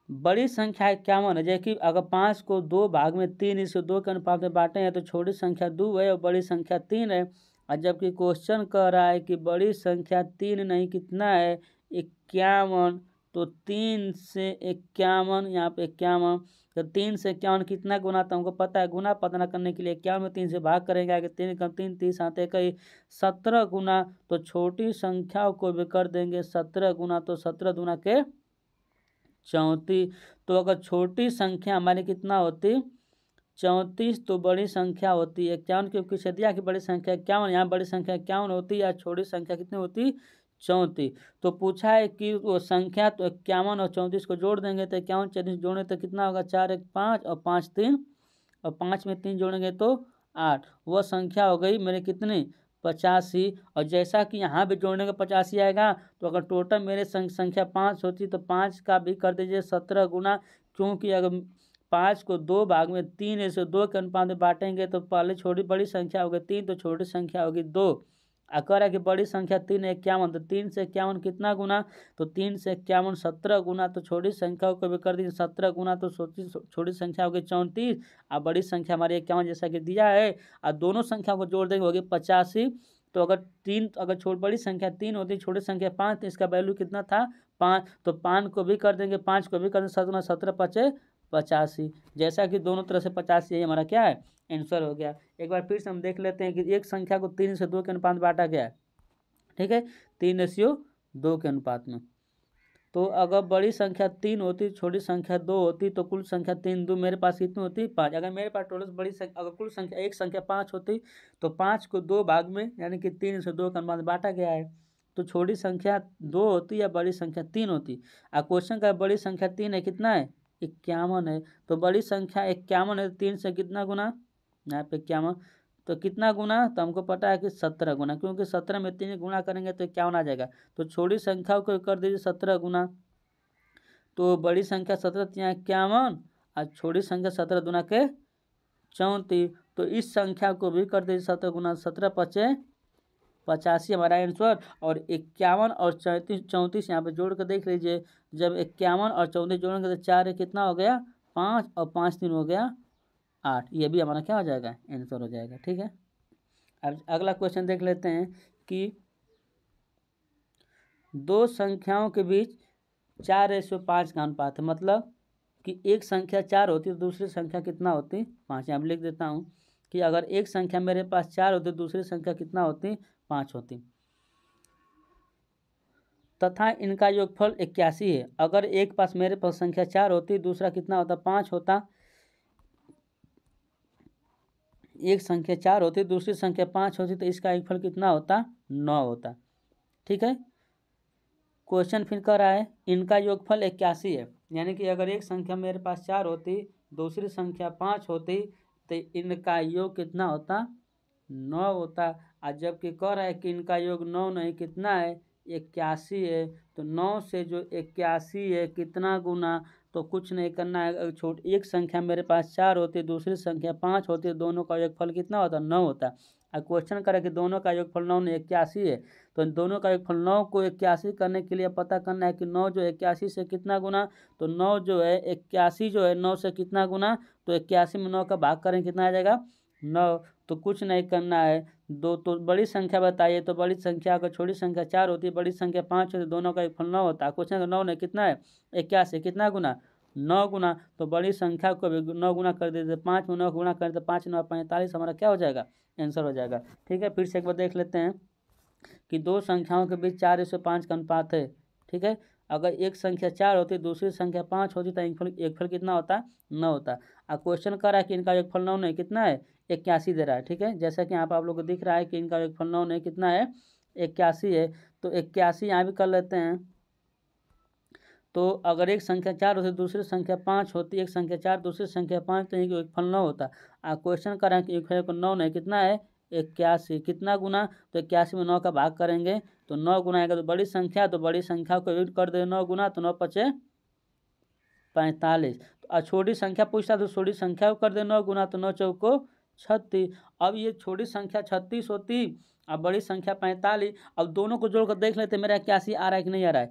बड़ी संख्या 51 है, जैसे कि अगर 5 को 2 भाग में 3:2 के अनुपात में बांटे हैं तो छोटी संख्या 2 है और बड़ी संख्या 3 है। और जबकि क्वेश्चन कह रहा है कि बड़ी संख्या 3 नहीं कितना है 51, तो 3 से 51, यहाँ पे 51, तो 3 से 51 कितना गुना, तो हमको पता है गुना पता करने के लिए 51 में 3 से भाग करेंगे, आगे 3 कम 3 30 आते कई 17 गुना। तो छोटी संख्याओं को भी कर देंगे 17 गुना, तो 17 गुना के 34। तो अगर छोटी संख्या हमारी कितना होती 34 तो बड़ी संख्या होती है 51, क्योंकि से दिया कि बड़ी संख्या 51, यहाँ बड़ी संख्या 51 होती है या छोटी संख्या कितनी होती 34। तो पूछा है कि वो संख्या, तो 51 और 34 को जोड़ देंगे तो 51 34 जोड़े तो कितना होगा 4 1 5 और 5 3 और 5 में 3 जोड़ेंगे तो 8। वह संख्या हो गई मेरे कितनी 85। और जैसा कि यहाँ भी जोड़ने का 85 आएगा, तो अगर टोटल मेरे संख्या 5 होती तो 5 का भी कर दीजिए 17 गुना, क्योंकि अगर 5 को 2 भाग में 3:2 के अनुपात में बांटेंगे तो पहले छोटी बड़ी संख्या होगी 3, तो छोटी संख्या होगी 2। अगर है कि बड़ी संख्या 3 51, तो 3 से 51 कितना गुना, तो 3 से 51 17 गुना, तो छोटी संख्या को भी कर दीजिए 17 गुना, तो छोटी संख्या होगी 34 और बड़ी संख्या हमारी 51 जैसा कि दिया है। और दोनों संख्या को जोड़ देंगे होगी 85। तो अगर बड़ी संख्या 3 होती, छोटी संख्या 5, तो इसका वैल्यू कितना था 5, तो 5 को भी कर देंगे 5 को भी कर देंगे 7 17 5 85। जैसा कि दोनों तरह से 85 यही हमारा क्या है आंसर हो गया। एक बार फिर से हम देख लेते हैं कि एक संख्या को 3:2 के अनुपात में बांटा गया है, ठीक है, 3:2 के अनुपात में। तो अगर बड़ी संख्या 3 होती, छोटी संख्या 2 होती, तो कुल संख्या 3 2 मेरे पास कितनी होती 5। अगर मेरे पास टोटल बड़ी संख्या, अगर कुल संख्या एक संख्या 5 होती तो 5 को 2 भाग में यानी कि 3:2 के अनुपात में बांटा गया है, तो छोटी संख्या 2 होती या बड़ी संख्या 3 होती। और क्वेश्चन का बड़ी संख्या 3 है, कितना है 51 है, तो बड़ी संख्या 51 है, 3 से कितना गुना, यहाँ पे 51, तो कितना गुना, तो हमको पता है कि 17 गुना, क्योंकि 17 में 3 गुना करेंगे तो 51 आ जाएगा। तो छोटी संख्या को कर दीजिए 17 गुना, तो बड़ी संख्या 17 3 51 और छोटी संख्या 17 दूना के 34। तो इस संख्या को भी कर दीजिए 17 गुना 17 5 85 हमारा आंसर। और 51 और 34 यहाँ पे जोड़ कर देख लीजिए, जब 51 और 34 जोड़ेंगे तो 4 कितना हो गया 5 और 5 3 हो गया 8। ये भी हमारा क्या हो जाएगा आंसर हो जाएगा, ठीक है। अब अगला क्वेश्चन देख लेते हैं कि दो संख्याओं के बीच 4:5 का अनुपात है, मतलब कि एक संख्या 4 होती तो दूसरी संख्या कितना होती 5। यहाँ लिख देता हूँ कि अगर एक संख्या मेरे पास 4 होती दूसरी संख्या कितना होती 5 होती, तथा इनका योगफल 81 है। अगर एक पास मेरे पास संख्या 4 होती दूसरा कितना होता 5 होता, एक संख्या 4 होती दूसरी संख्या 5 होती, तो इसका योगफल कितना होता 9 होता, ठीक है। क्वेश्चन फिर कह रहा है इनका योगफल 81 है, यानी कि अगर एक संख्या मेरे पास 4 होती दूसरी संख्या 5 होती तो इनका योग कितना होता 9 होता। और जबकि कह रहा है कि इनका योग 9 नहीं कितना है 81 है, तो 9 से जो 81 है कितना गुना, तो कुछ नहीं करना है। अगर एक संख्या मेरे पास 4 होती दूसरी संख्या 5 होती, दोनों का योगफल कितना होता 9 होता। और क्वेश्चन करें कि दोनों का योगफल 9 नहीं 81 है, तो दोनों का योगफल 9 को 81 करने के लिए पता करना है कि 9 जो 81 से कितना गुना, तो 9 जो है 81 जो है 9 से कितना गुना, तो 81 में 9 का भाग करें कितना आ जाएगा 9। तो कुछ नहीं करना है, दो तो बड़ी संख्या बताइए, तो बड़ी संख्या अगर छोटी संख्या 4 होती है बड़ी संख्या 5 होती, दोनों का योगफल 9 होता है। क्वेश्चन का 9 नहीं कितना है 81 कितना गुना 9 गुना, तो बड़ी संख्या को भी 9 गुना कर देते, 5 में 9 गुना कर देते 5 9 45 हमारा क्या हो जाएगा आंसर हो जाएगा, ठीक है। फिर से एक बार देख लेते हैं कि दो संख्याओं के बीच 4:5 का अनुपात है, ठीक है। अगर एक संख्या 4 होती दूसरी संख्या 5 होती तो योगफल कितना होता 9 होता। और क्वेश्चन कर रहा है कि इनका योगफल 9 नहीं कितना है 81 दे रहा है, ठीक है। जैसा कि यहाँ पर आप लोग को दिख रहा है कि इनका योगफल 9 नहीं कितना है 81 है, तो 81 यहाँ भी कर लेते हैं। तो अगर एक संख्या 4 होती दूसरी संख्या 5 होती, एक संख्या 4 दूसरी संख्या 5, तो इनका योगफल 9 होता। क्वेश्चन कर रहा है कि योगफल 9 नहीं कितना है 81 कितना गुना, तो 81 में 9 का भाग करेंगे तो 9 गुना आएगा, तो बड़ी संख्या को यूज कर दे 9 गुना, तो 9 5 45। और छोटी संख्या पूछता तो छोटी संख्या को कर दे 9 गुना, तो 9 चौको 36। अब ये छोटी संख्या 36 होती अब बड़ी संख्या 45। अब दोनों को जोड़कर देख लेते मेरा 81 आ रहा है कि नहीं आ रहा है,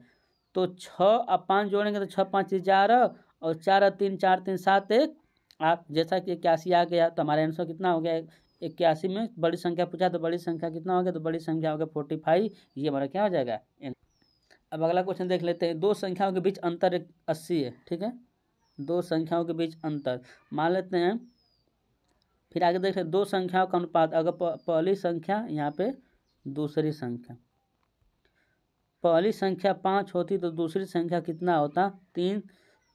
तो 6 और 5 जोड़ेंगे तो 6 5 11 और 4 और 3 4 3 7 1 8। जैसा कि 81 आ गया तो हमारा आंसर कितना हो गया 81 में बड़ी संख्या पूछा तो बड़ी संख्या कितना हो गया, तो बड़ी संख्या हो गया 45। ये हमारा क्या हो जाएगा। अब अगला क्वेश्चन देख लेते हैं। दो संख्याओं के बीच अंतर 80 है, ठीक है। दो संख्याओं के बीच अंतर मान लेते हैं। फिर आगे देख दो संख्याओं का अनुपात, अगर पहली संख्या यहाँ पे दूसरी संख्या, पहली संख्या 5 होती तो दूसरी संख्या कितना होता 3,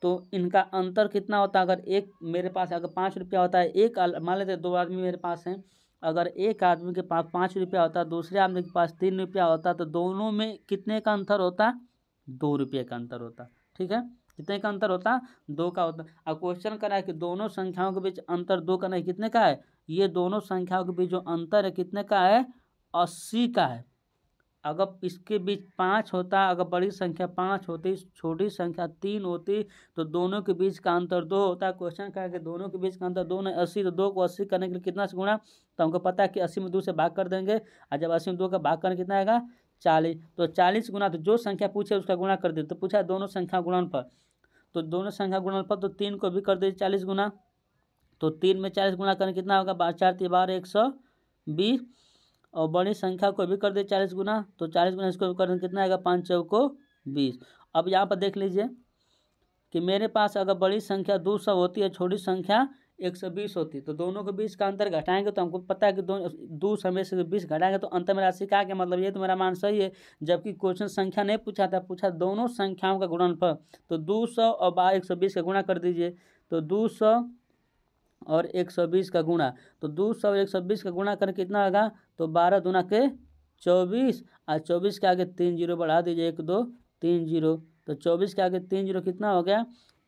तो इनका अंतर कितना होता। अगर एक मेरे पास अगर 5 रुपया होता है, एक मान लेते 2 आदमी मेरे पास हैं, अगर एक आदमी के पास 5 रुपया होता दूसरे आदमी के पास 3 रुपया होता, तो दोनों में कितने का अंतर होता 2 रुपये का अंतर होता, ठीक है। कितने का अंतर होता 2 का होता। अब क्वेश्चन करा है कि दोनों संख्याओं के बीच अंतर 2 का नहीं कितने का है, ये दोनों संख्याओं के बीच जो अंतर है कितने का है 80 का है। अगर इसके बीच 5 होता, अगर बड़ी संख्या 5 होती, छोटी संख्या 3 होती, तो दोनों के बीच का अंतर 2 होता। क्वेश्चन क्या है कि दोनों के बीच का अंतर 2 नहीं 80, तो 2 को 80 करने के लिए कितना से गुणा, तो हमको पता है कि 80 में 2 से भाग कर देंगे, और जब 80 में 2 का भाग करने कितना आएगा 40, तो 40 गुना, तो जो संख्या पूछे उसका गुणा कर दे। तो पूछा दोनों संख्या गुणनफल, तो दोनों संख्या गुणनफल, तो 3 को भी कर दे 40 गुना, तो 3 में 40 गुना करने कितना होगा 4 × 12 120, और बड़ी संख्या को भी कर दे 40 गुना, तो 40 गुना इसको करने कितना आएगा 5 चौको 20। अब यहाँ पर देख लीजिए कि मेरे पास अगर बड़ी संख्या 200 होती है, छोटी संख्या 120 होती है, तो दोनों के बीच का अंतर घटाएंगे, तो हमको पता है कि 200 में से 20 घटाएंगे तो अंतर में राशि क्या है, मतलब ये तो मेरा मान सही है। जबकि क्वेश्चन संख्या नहीं पूछा था, पूछा दोनों संख्याओं का गुणनफल, तो 200 और 120 का गुणा कर दीजिए, तो 200 और 120 का गुणा, तो 200 और 120 का गुणा करके कितना होगा, तो 12 दूना के 24, और 24 के आगे 3 जीरो बढ़ा दीजिए, 1 2 3 जीरो, तो 24 के आगे 3 जीरो कितना हो गया,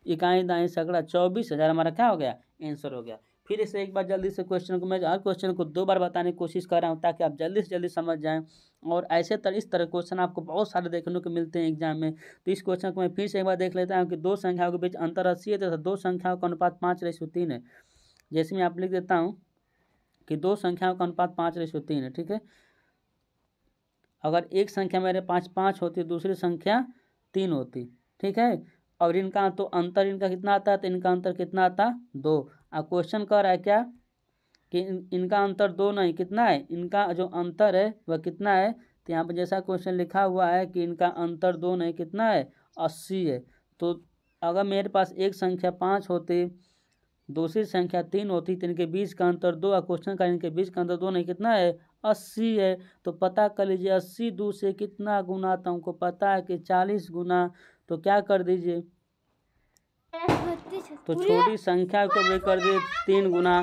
इकाई दाई सगड़ा 24,000 हमारा क्या हो गया, आंसर हो गया। फिर इसे एक बार जल्दी से क्वेश्चन को, मैं हर क्वेश्चन को 2 बार बताने की कोशिश कर रहा हूँ ताकि आप जल्दी से जल्दी समझ जाएं, और ऐसे इस तरह क्वेश्चन आपको बहुत सारे देखने को मिलते हैं एग्जाम में। तो इस क्वेश्चन को मैं फिर से एक बार देख लेता हूँ कि 2 संख्याओं के बीच अंतर 80 है, तो 2 संख्याओं का अनुपात 5:3 है। जैसे मैं आप लिख देता हूँ कि 2 संख्याओं का अनुपात 5:3 है, ठीक है। अगर एक संख्या मेरे 5 होती, दूसरी संख्या 3 होती, ठीक है, और इनका तो अंतर इनका कितना आता है, तो इनका अंतर कितना आता 2। अब क्वेश्चन कह रहा है क्या कि इनका अंतर 2 नहीं, कितना है, इनका जो अंतर है वह कितना है, तो यहाँ पर जैसा क्वेश्चन लिखा हुआ है कि इनका अंतर 2 नहीं, कितना है 80 है। तो अगर मेरे पास एक संख्या 5 होती, दूसरी संख्या 3 होती, तो इनके बीच का अंतर 2, और क्वेश्चन का इनके बीच का अंतर 2 नहीं, कितना है 80 है। तो पता कर लीजिए 80 2 से कितना गुना, तो हमको पता है कि 40 गुना, तो क्या कर दीजिए, तो छोटी संख्या को भी कर दिए 3 गुना,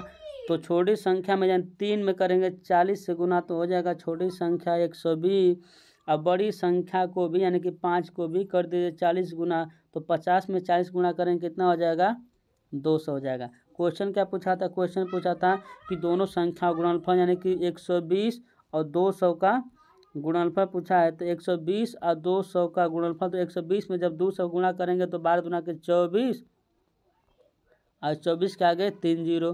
तो छोटी संख्या में यानी 3 में करेंगे 40 से गुना, तो हो जाएगा छोटी संख्या 120, अब बड़ी संख्या को भी यानी कि 5 को भी कर दीजिए 40 गुना, तो 50 में 40 गुना करेंगे कितना हो जाएगा 200 हो जाएगा। क्वेश्चन क्या पूछा था, क्वेश्चन पूछा था कि दोनों संख्या गुणनफल यानी कि 120 और 200 का गुणनफल पूछा है, तो 120 और 200 का गुणनफल, तो 120 में जब 200 गुणा करेंगे तो 12 दूना के 24, और 24 के आगे 3 जीरो,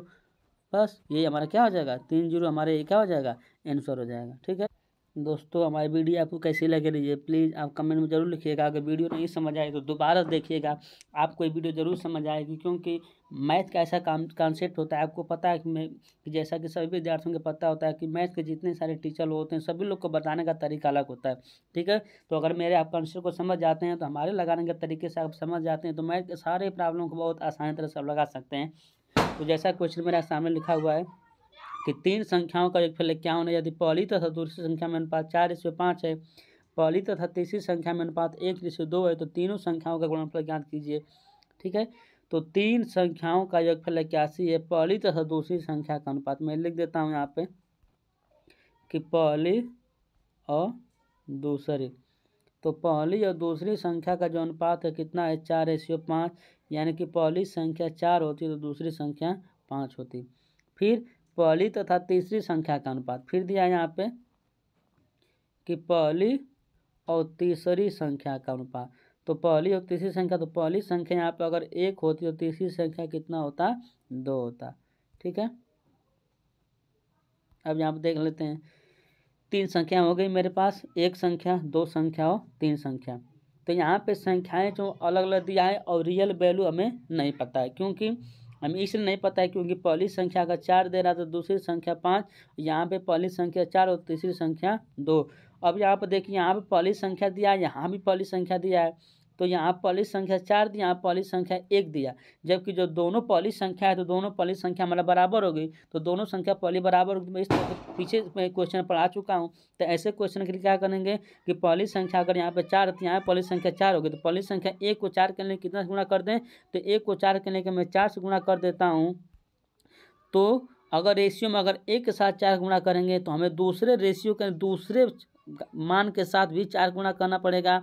बस यही हमारा क्या हो जाएगा 3 जीरो, हमारे ये क्या हो जाएगा आंसर हो जाएगा। ठीक है दोस्तों, हमारी वीडियो आपको कैसी लगे रही है प्लीज़ आप कमेंट में ज़रूर लिखिएगा। अगर वीडियो नहीं समझ आए तो दोबारा देखिएगा, आपको ये वीडियो ज़रूर समझ आएगी, क्योंकि मैथ का ऐसा कॉन्सेप्ट होता है, आपको पता है कि जैसा कि सभी विद्यार्थियों को पता होता है कि मैथ के जितने सारे टीचर होते हैं सभी लोग को बताने का तरीका अलग होता है। ठीक है, तो अगर मेरे आप कॉन्सेप्ट को समझ जाते हैं, तो हमारे लगाने के तरीके से आप समझ जाते हैं, तो मैथ के सारे प्रॉब्लम को बहुत आसानी तरह से आप लगा सकते हैं। तो जैसा क्वेश्चन मेरे सामने लिखा हुआ है कि 3 संख्याओं का योगफल क्या होना, यदि पहली तथा दूसरी संख्या में अनुपात 4:5 है, पहली तथा तीसरी संख्या में अनुपात 1:2 है, तो तीनों संख्याओं का गुणनफल ज्ञात कीजिए। ठीक है, तो 3 संख्याओं का योगफल 81 है, पहली तथा दूसरी संख्या का अनुपात मैं लिख देता हूँ यहाँ पे कि पहली और दूसरी, तो पहली और दूसरी संख्या का जो अनुपात है कितना है 4:5, यानी कि पहली संख्या 4 होती है तो दूसरी संख्या 5 होती। फिर पहली तथा तीसरी संख्या का अनुपात फिर दिया है यहाँ पे कि पहली और तीसरी संख्या का अनुपात, तो पहली और तीसरी संख्या, तो पहली संख्या यहाँ पे अगर 1 होती तो तीसरी संख्या कितना होता 2 होता। ठीक है, अब यहाँ पे देख लेते हैं 3 संख्या हो गई मेरे पास, 1 संख्या 2 संख्या और 3 संख्या। तो यहाँ पे संख्याएं जो अलग अलग दिया है और रियल वैल्यू हमें नहीं पता है, क्योंकि हमें इसलिए नहीं पता है क्योंकि पहली संख्या का 4 दे रहा था, दूसरी संख्या 5, यहाँ पे पहली संख्या 4 और तीसरी संख्या 2। अब यहाँ पर देखिए यहाँ पे पहली संख्या दिया है, यहाँ भी पहली संख्या दिया है, तो यहाँ पहली संख्या 4 दिया, यहाँ पहली संख्या 1 दिया, जबकि जो दोनों पहली संख्या है तो दोनों पहली संख्या हमारा बराबर हो गई, तो दोनों संख्या पहली बराबर हो गई। मैं इस पीछे क्वेश्चन पढ़ा चुका हूँ, तो ऐसे क्वेश्चन के लिए क्या करेंगे कि पहली संख्या अगर यहाँ पे 4 थी, यहाँ पहली संख्या 4 हो गई, तो पहली संख्या 1 को 4 के लिए कितना गुणा कर दें, तो 1 को 4 के लिए मैं 4 से गुणा कर देता हूँ। तो अगर रेशियो में अगर 1 के साथ 4 गुणा करेंगे तो हमें दूसरे रेशियो के दूसरे मान के साथ भी 4 गुणा करना पड़ेगा।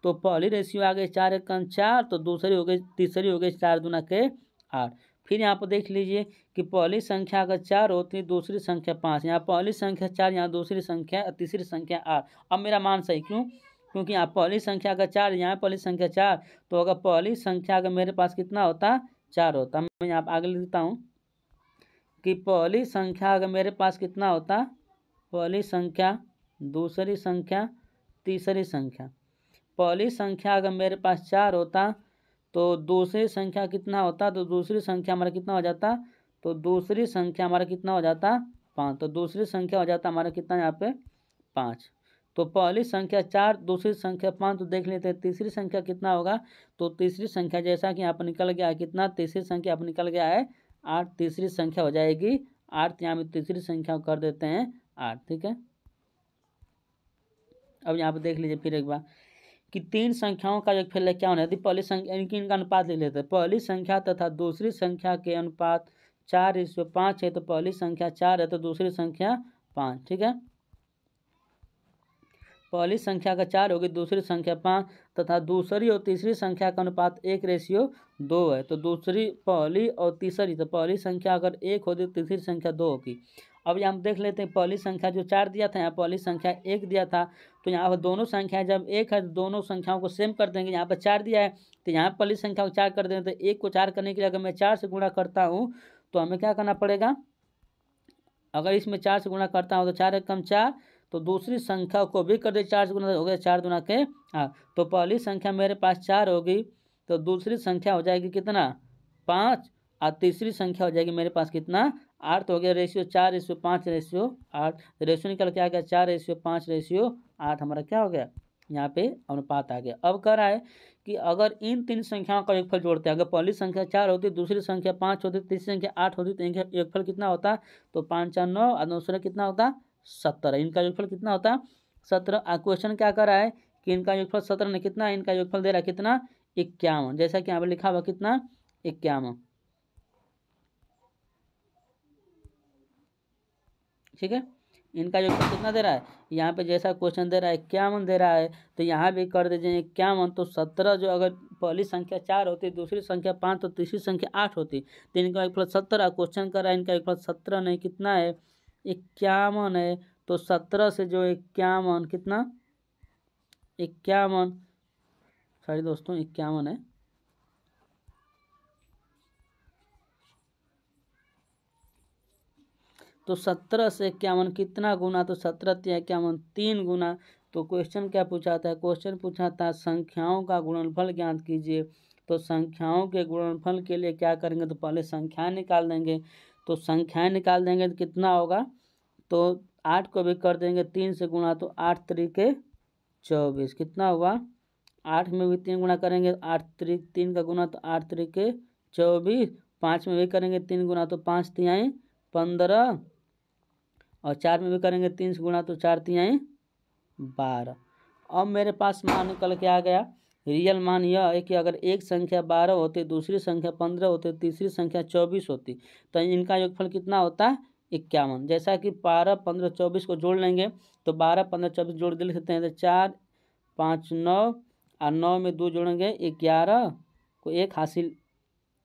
तो पहली रेशियो आ गई 4 × 4, तो दूसरी हो गई तीसरी हो गई 4 दूना के 8। फिर यहाँ पर देख लीजिए कि पहली संख्या अगर 4 होती है, दूसरी संख्या 5, यहाँ पहली संख्या 4, यहाँ दूसरी संख्या, तीसरी संख्या 8। अब मेरा मान सही क्यों? क्योंकि यहाँ पहली संख्या अगर 4, यहाँ पहली संख्या 4, तो अगर पहली संख्या अगर मेरे पास कितना होता, 4 होता। मैं यहाँ पर आगे लिखता हूँ कि पहली संख्या अगर मेरे पास कितना होता, पहली संख्या, दूसरी संख्या, तीसरी संख्या। पहली संख्या अगर मेरे पास 4 होता तो दूसरी संख्या कितना होता, तो दूसरी संख्या हमारा कितना हो जाता, तो दूसरी संख्या हमारा कितना हो जाता, 5। तो दूसरी संख्या हो जाता हमारा कितना यहाँ पे, 5। तो पहली संख्या 4, दूसरी संख्या 5। तो देख लेते हैं तीसरी संख्या कितना होगा। तो तीसरी संख्या जैसा कि यहाँ पर निकल गया है कितना, तीसरी संख्या यहाँ पर निकल गया है 8। तीसरी संख्या हो जाएगी 8। यहाँ पर तीसरी संख्या कर देते हैं 8। ठीक है, अब यहाँ पर देख लीजिए फिर एक बार कि 3 संख्याओं का योगफल क्या होना है। यदि पहली संख्या, इनका अनुपात ले लेते हैं। पहली संख्या तथा दूसरी संख्या के अनुपात 4:5 है। तो पहली संख्या 4 है तो दूसरी संख्या 5। ठीक है, पहली संख्या का 4 होगी, दूसरी संख्या 5, तथा दूसरी और तीसरी संख्या का अनुपात 1:2 है। तो दूसरी, पहली और तीसरी, तो पहली संख्या अगर 1 होगी तो तीसरी संख्या 2 होगी। अब यहाँ हम देख लेते हैं पहली संख्या जो 4 दिया था, यहाँ पहली संख्या 1 दिया था। तो यहाँ पर दोनों संख्याएं जब 1 है तो दोनों संख्याओं को सेम कर देंगे। यहाँ पर 4 दिया है तो यहाँ पहली संख्या को 4 कर देंगे। तो 1 को 4 करने के लिए अगर मैं 4 से गुणा करता हूँ तो हमें क्या करना पड़ेगा, अगर इसमें 4 से गुणा करता हूँ तो 4 एक कम 4, तो दूसरी संख्या को भी कर दे 4 से गुणा, हो गया 4 दूना के 8। तो पहली संख्या मेरे पास 4 होगी तो दूसरी संख्या हो जाएगी कितना, 5, और तीसरी संख्या हो जाएगी मेरे पास कितना, 8। तो हो गया रेशियो 4:5:8। रेशियो निकल के आ गया 4:5:8। हमारा क्या हो गया, यहाँ पे अनुपात आ गया। अब कह रहा है कि अगर इन 3 संख्याओं का योगफल जोड़ते हैं, अगर पहली संख्या 4 होती, दूसरी संख्या 5 होती, तीसरी संख्या 8 होती, तो इनका योगफल कितना होता, तो 5 4 9 और दूसरा कितना होता, 17। इनका योगफल कितना होता, 17। क्वेश्चन क्या कर रहा है कि इनका योगफल 17 ने कितना, इनका योगफल दे रहा है कितना, 51। जैसा कि यहाँ पर लिखा हुआ कितना, 51। ठीक है, इनका योगफल कितना दे रहा है, यहाँ पे जैसा क्वेश्चन दे रहा है 51 दे रहा है, तो यहाँ भी कर दीजिए 51। तो 17 जो अगर पहली संख्या 4 होती, दूसरी संख्या 5, तो तीसरी संख्या 8 होती, तो इनका योगफल 17। क्वेश्चन कर रहा है इनका योगफल 17 नहीं कितना है, 51 है। तो 17 से जो 51 कितना, 51, सॉरी दोस्तों 51 है। तो 17 से 51 कितना गुना, तो 17 × 51 3 गुना। तो क्वेश्चन क्या पूछा था, क्वेश्चन पूछा था संख्याओं का गुणनफल ज्ञात कीजिए। तो संख्याओं के गुणनफल के लिए क्या करेंगे, तो पहले संख्याएं निकाल देंगे। तो संख्याएं निकाल देंगे तो कितना होगा, तो 8 को भी कर देंगे 3 से गुणा, तो 8 3 24 कितना हुआ, 8 में भी 3 गुना करेंगे, 8 3 का गुना, तो 8 3 24। 5 में भी करेंगे 3 गुना, तो 5 3 15, और 4 में भी करेंगे 3 से गुणा, तो 4 3 12। अब मेरे पास मान निकल के आ गया। रियल मान यह है कि अगर एक संख्या 12 होती, दूसरी संख्या 15 होती, तीसरी संख्या 24 होती, तो इनका योगफल कितना होता, 51। जैसा कि 12 15 24 को जोड़ लेंगे, तो 12 15 24 जोड़ दे सकते हैं। तो 4 5 9, और 9 में 2 जोड़ेंगे 11 को 1 हासिल,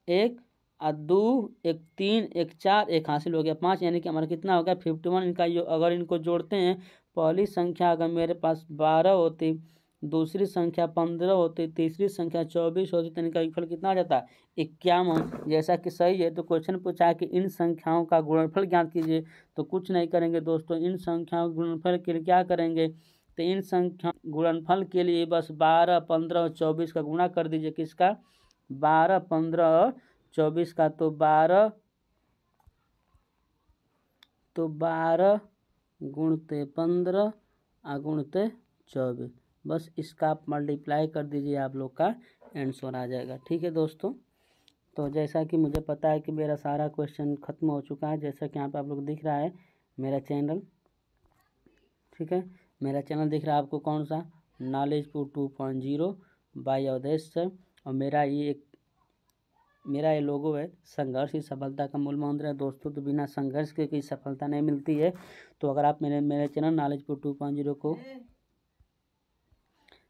1 और 2 1 3 1 4 1 हासिल हो गया 5, यानी कि हमारा कितना हो गया 51। इनका अगर इनको जोड़ते हैं, पहली संख्या अगर मेरे पास 12 होती, दूसरी संख्या 15 होती, तीसरी संख्या 24 होती, तो इनका योगफल कितना हो जाता, 51। जैसा कि सही है। तो क्वेश्चन पूछा है कि इन संख्याओं का गुणनफल ज्ञात कीजिए। तो कुछ नहीं करेंगे दोस्तों, इन संख्याओं के गुणनफल के लिए क्या करेंगे, तो इन संख्या गुणनफल के लिए बस 12 15 और 24 का गुणा कर दीजिए। किसका, 12 15 और 24 का। तो 12 गुणते 15 और गुणते 24, बस इसका आप मल्टीप्लाई कर दीजिए, आप लोग का आंसर आ जाएगा। ठीक है दोस्तों, तो जैसा कि मुझे पता है कि मेरा सारा क्वेश्चन ख़त्म हो चुका है। जैसा कि यहाँ पे आप लोग दिख रहा है मेरा चैनल, ठीक है, मेरा चैनल दिख रहा है आपको कौन सा, नॉलेजपुर 2.0 बाय अवधेश सर। और मेरा ये लोगो है, संघर्ष ही सफलता का मूल मंत्र है दोस्तों। तो बिना संघर्ष के कोई सफलता नहीं मिलती है। तो अगर आप मेरे चैनल नॉलेजपुर 2.0 को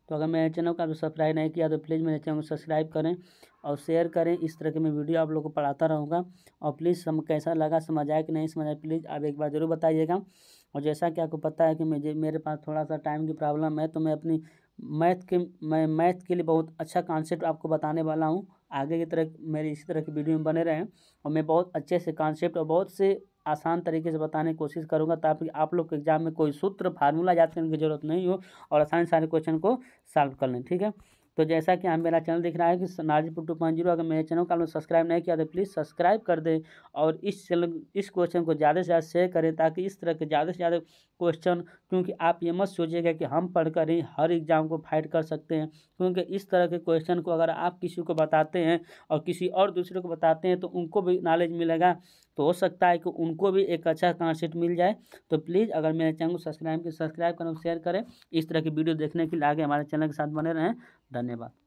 तो अगर मेरे चैनल को आप सब्सक्राइब नहीं किया तो प्लीज़ मेरे चैनल को सब्सक्राइब करें और शेयर करें। इस तरह के मैं वीडियो आप लोगों को पढ़ाता रहूँगा। और प्लीज़ कैसा लगा, समझ आया कि नहीं समझ आया, प्लीज़ आप एक बार ज़रूर बताइएगा। और जैसा कि आपको पता है कि मेरे पास थोड़ा सा टाइम की प्रॉब्लम है, तो मैं मैथ के लिए बहुत अच्छा कॉन्सेप्ट आपको बताने वाला हूँ। आगे की तरह मेरी इसी तरह की वीडियो में बने रहें और मैं बहुत अच्छे से कॉन्सेप्ट और बहुत से आसान तरीके से बताने की कोशिश करूँगा, ताकि आप लोग के एग्जाम में कोई सूत्र फार्मूला याद करने की ज़रूरत नहीं हो और आसान सारे क्वेश्चन को सॉल्व कर लें। ठीक है, तो जैसा कि मेरा चैनल दिख रहा है कि नाजिपुर 2.0, अगर मेरे चैनल को आपने सब्सक्राइब नहीं किया तो प्लीज़ सब्सक्राइब कर दें और इस क्वेश्चन को ज़्यादा से ज़्यादा शेयर करें, ताकि इस तरह के ज़्यादा से ज़्यादा क्वेश्चन, क्योंकि आप ये मत सोचिएगा कि हम पढ़कर ही हर एग्ज़ाम को फाइट कर सकते हैं, क्योंकि इस तरह के क्वेश्चन को अगर आप किसी को बताते हैं और किसी और दूसरे को बताते हैं तो उनको भी नॉलेज मिलेगा, तो हो सकता है कि उनको भी एक अच्छा कॉन्सेप्ट मिल जाए। तो प्लीज़ अगर मेरे चैनल को सब्सक्राइब करें, शेयर करें। इस तरह की वीडियो देखने के लिए आगे हमारे चैनल के साथ बने रहें। धन्यवाद।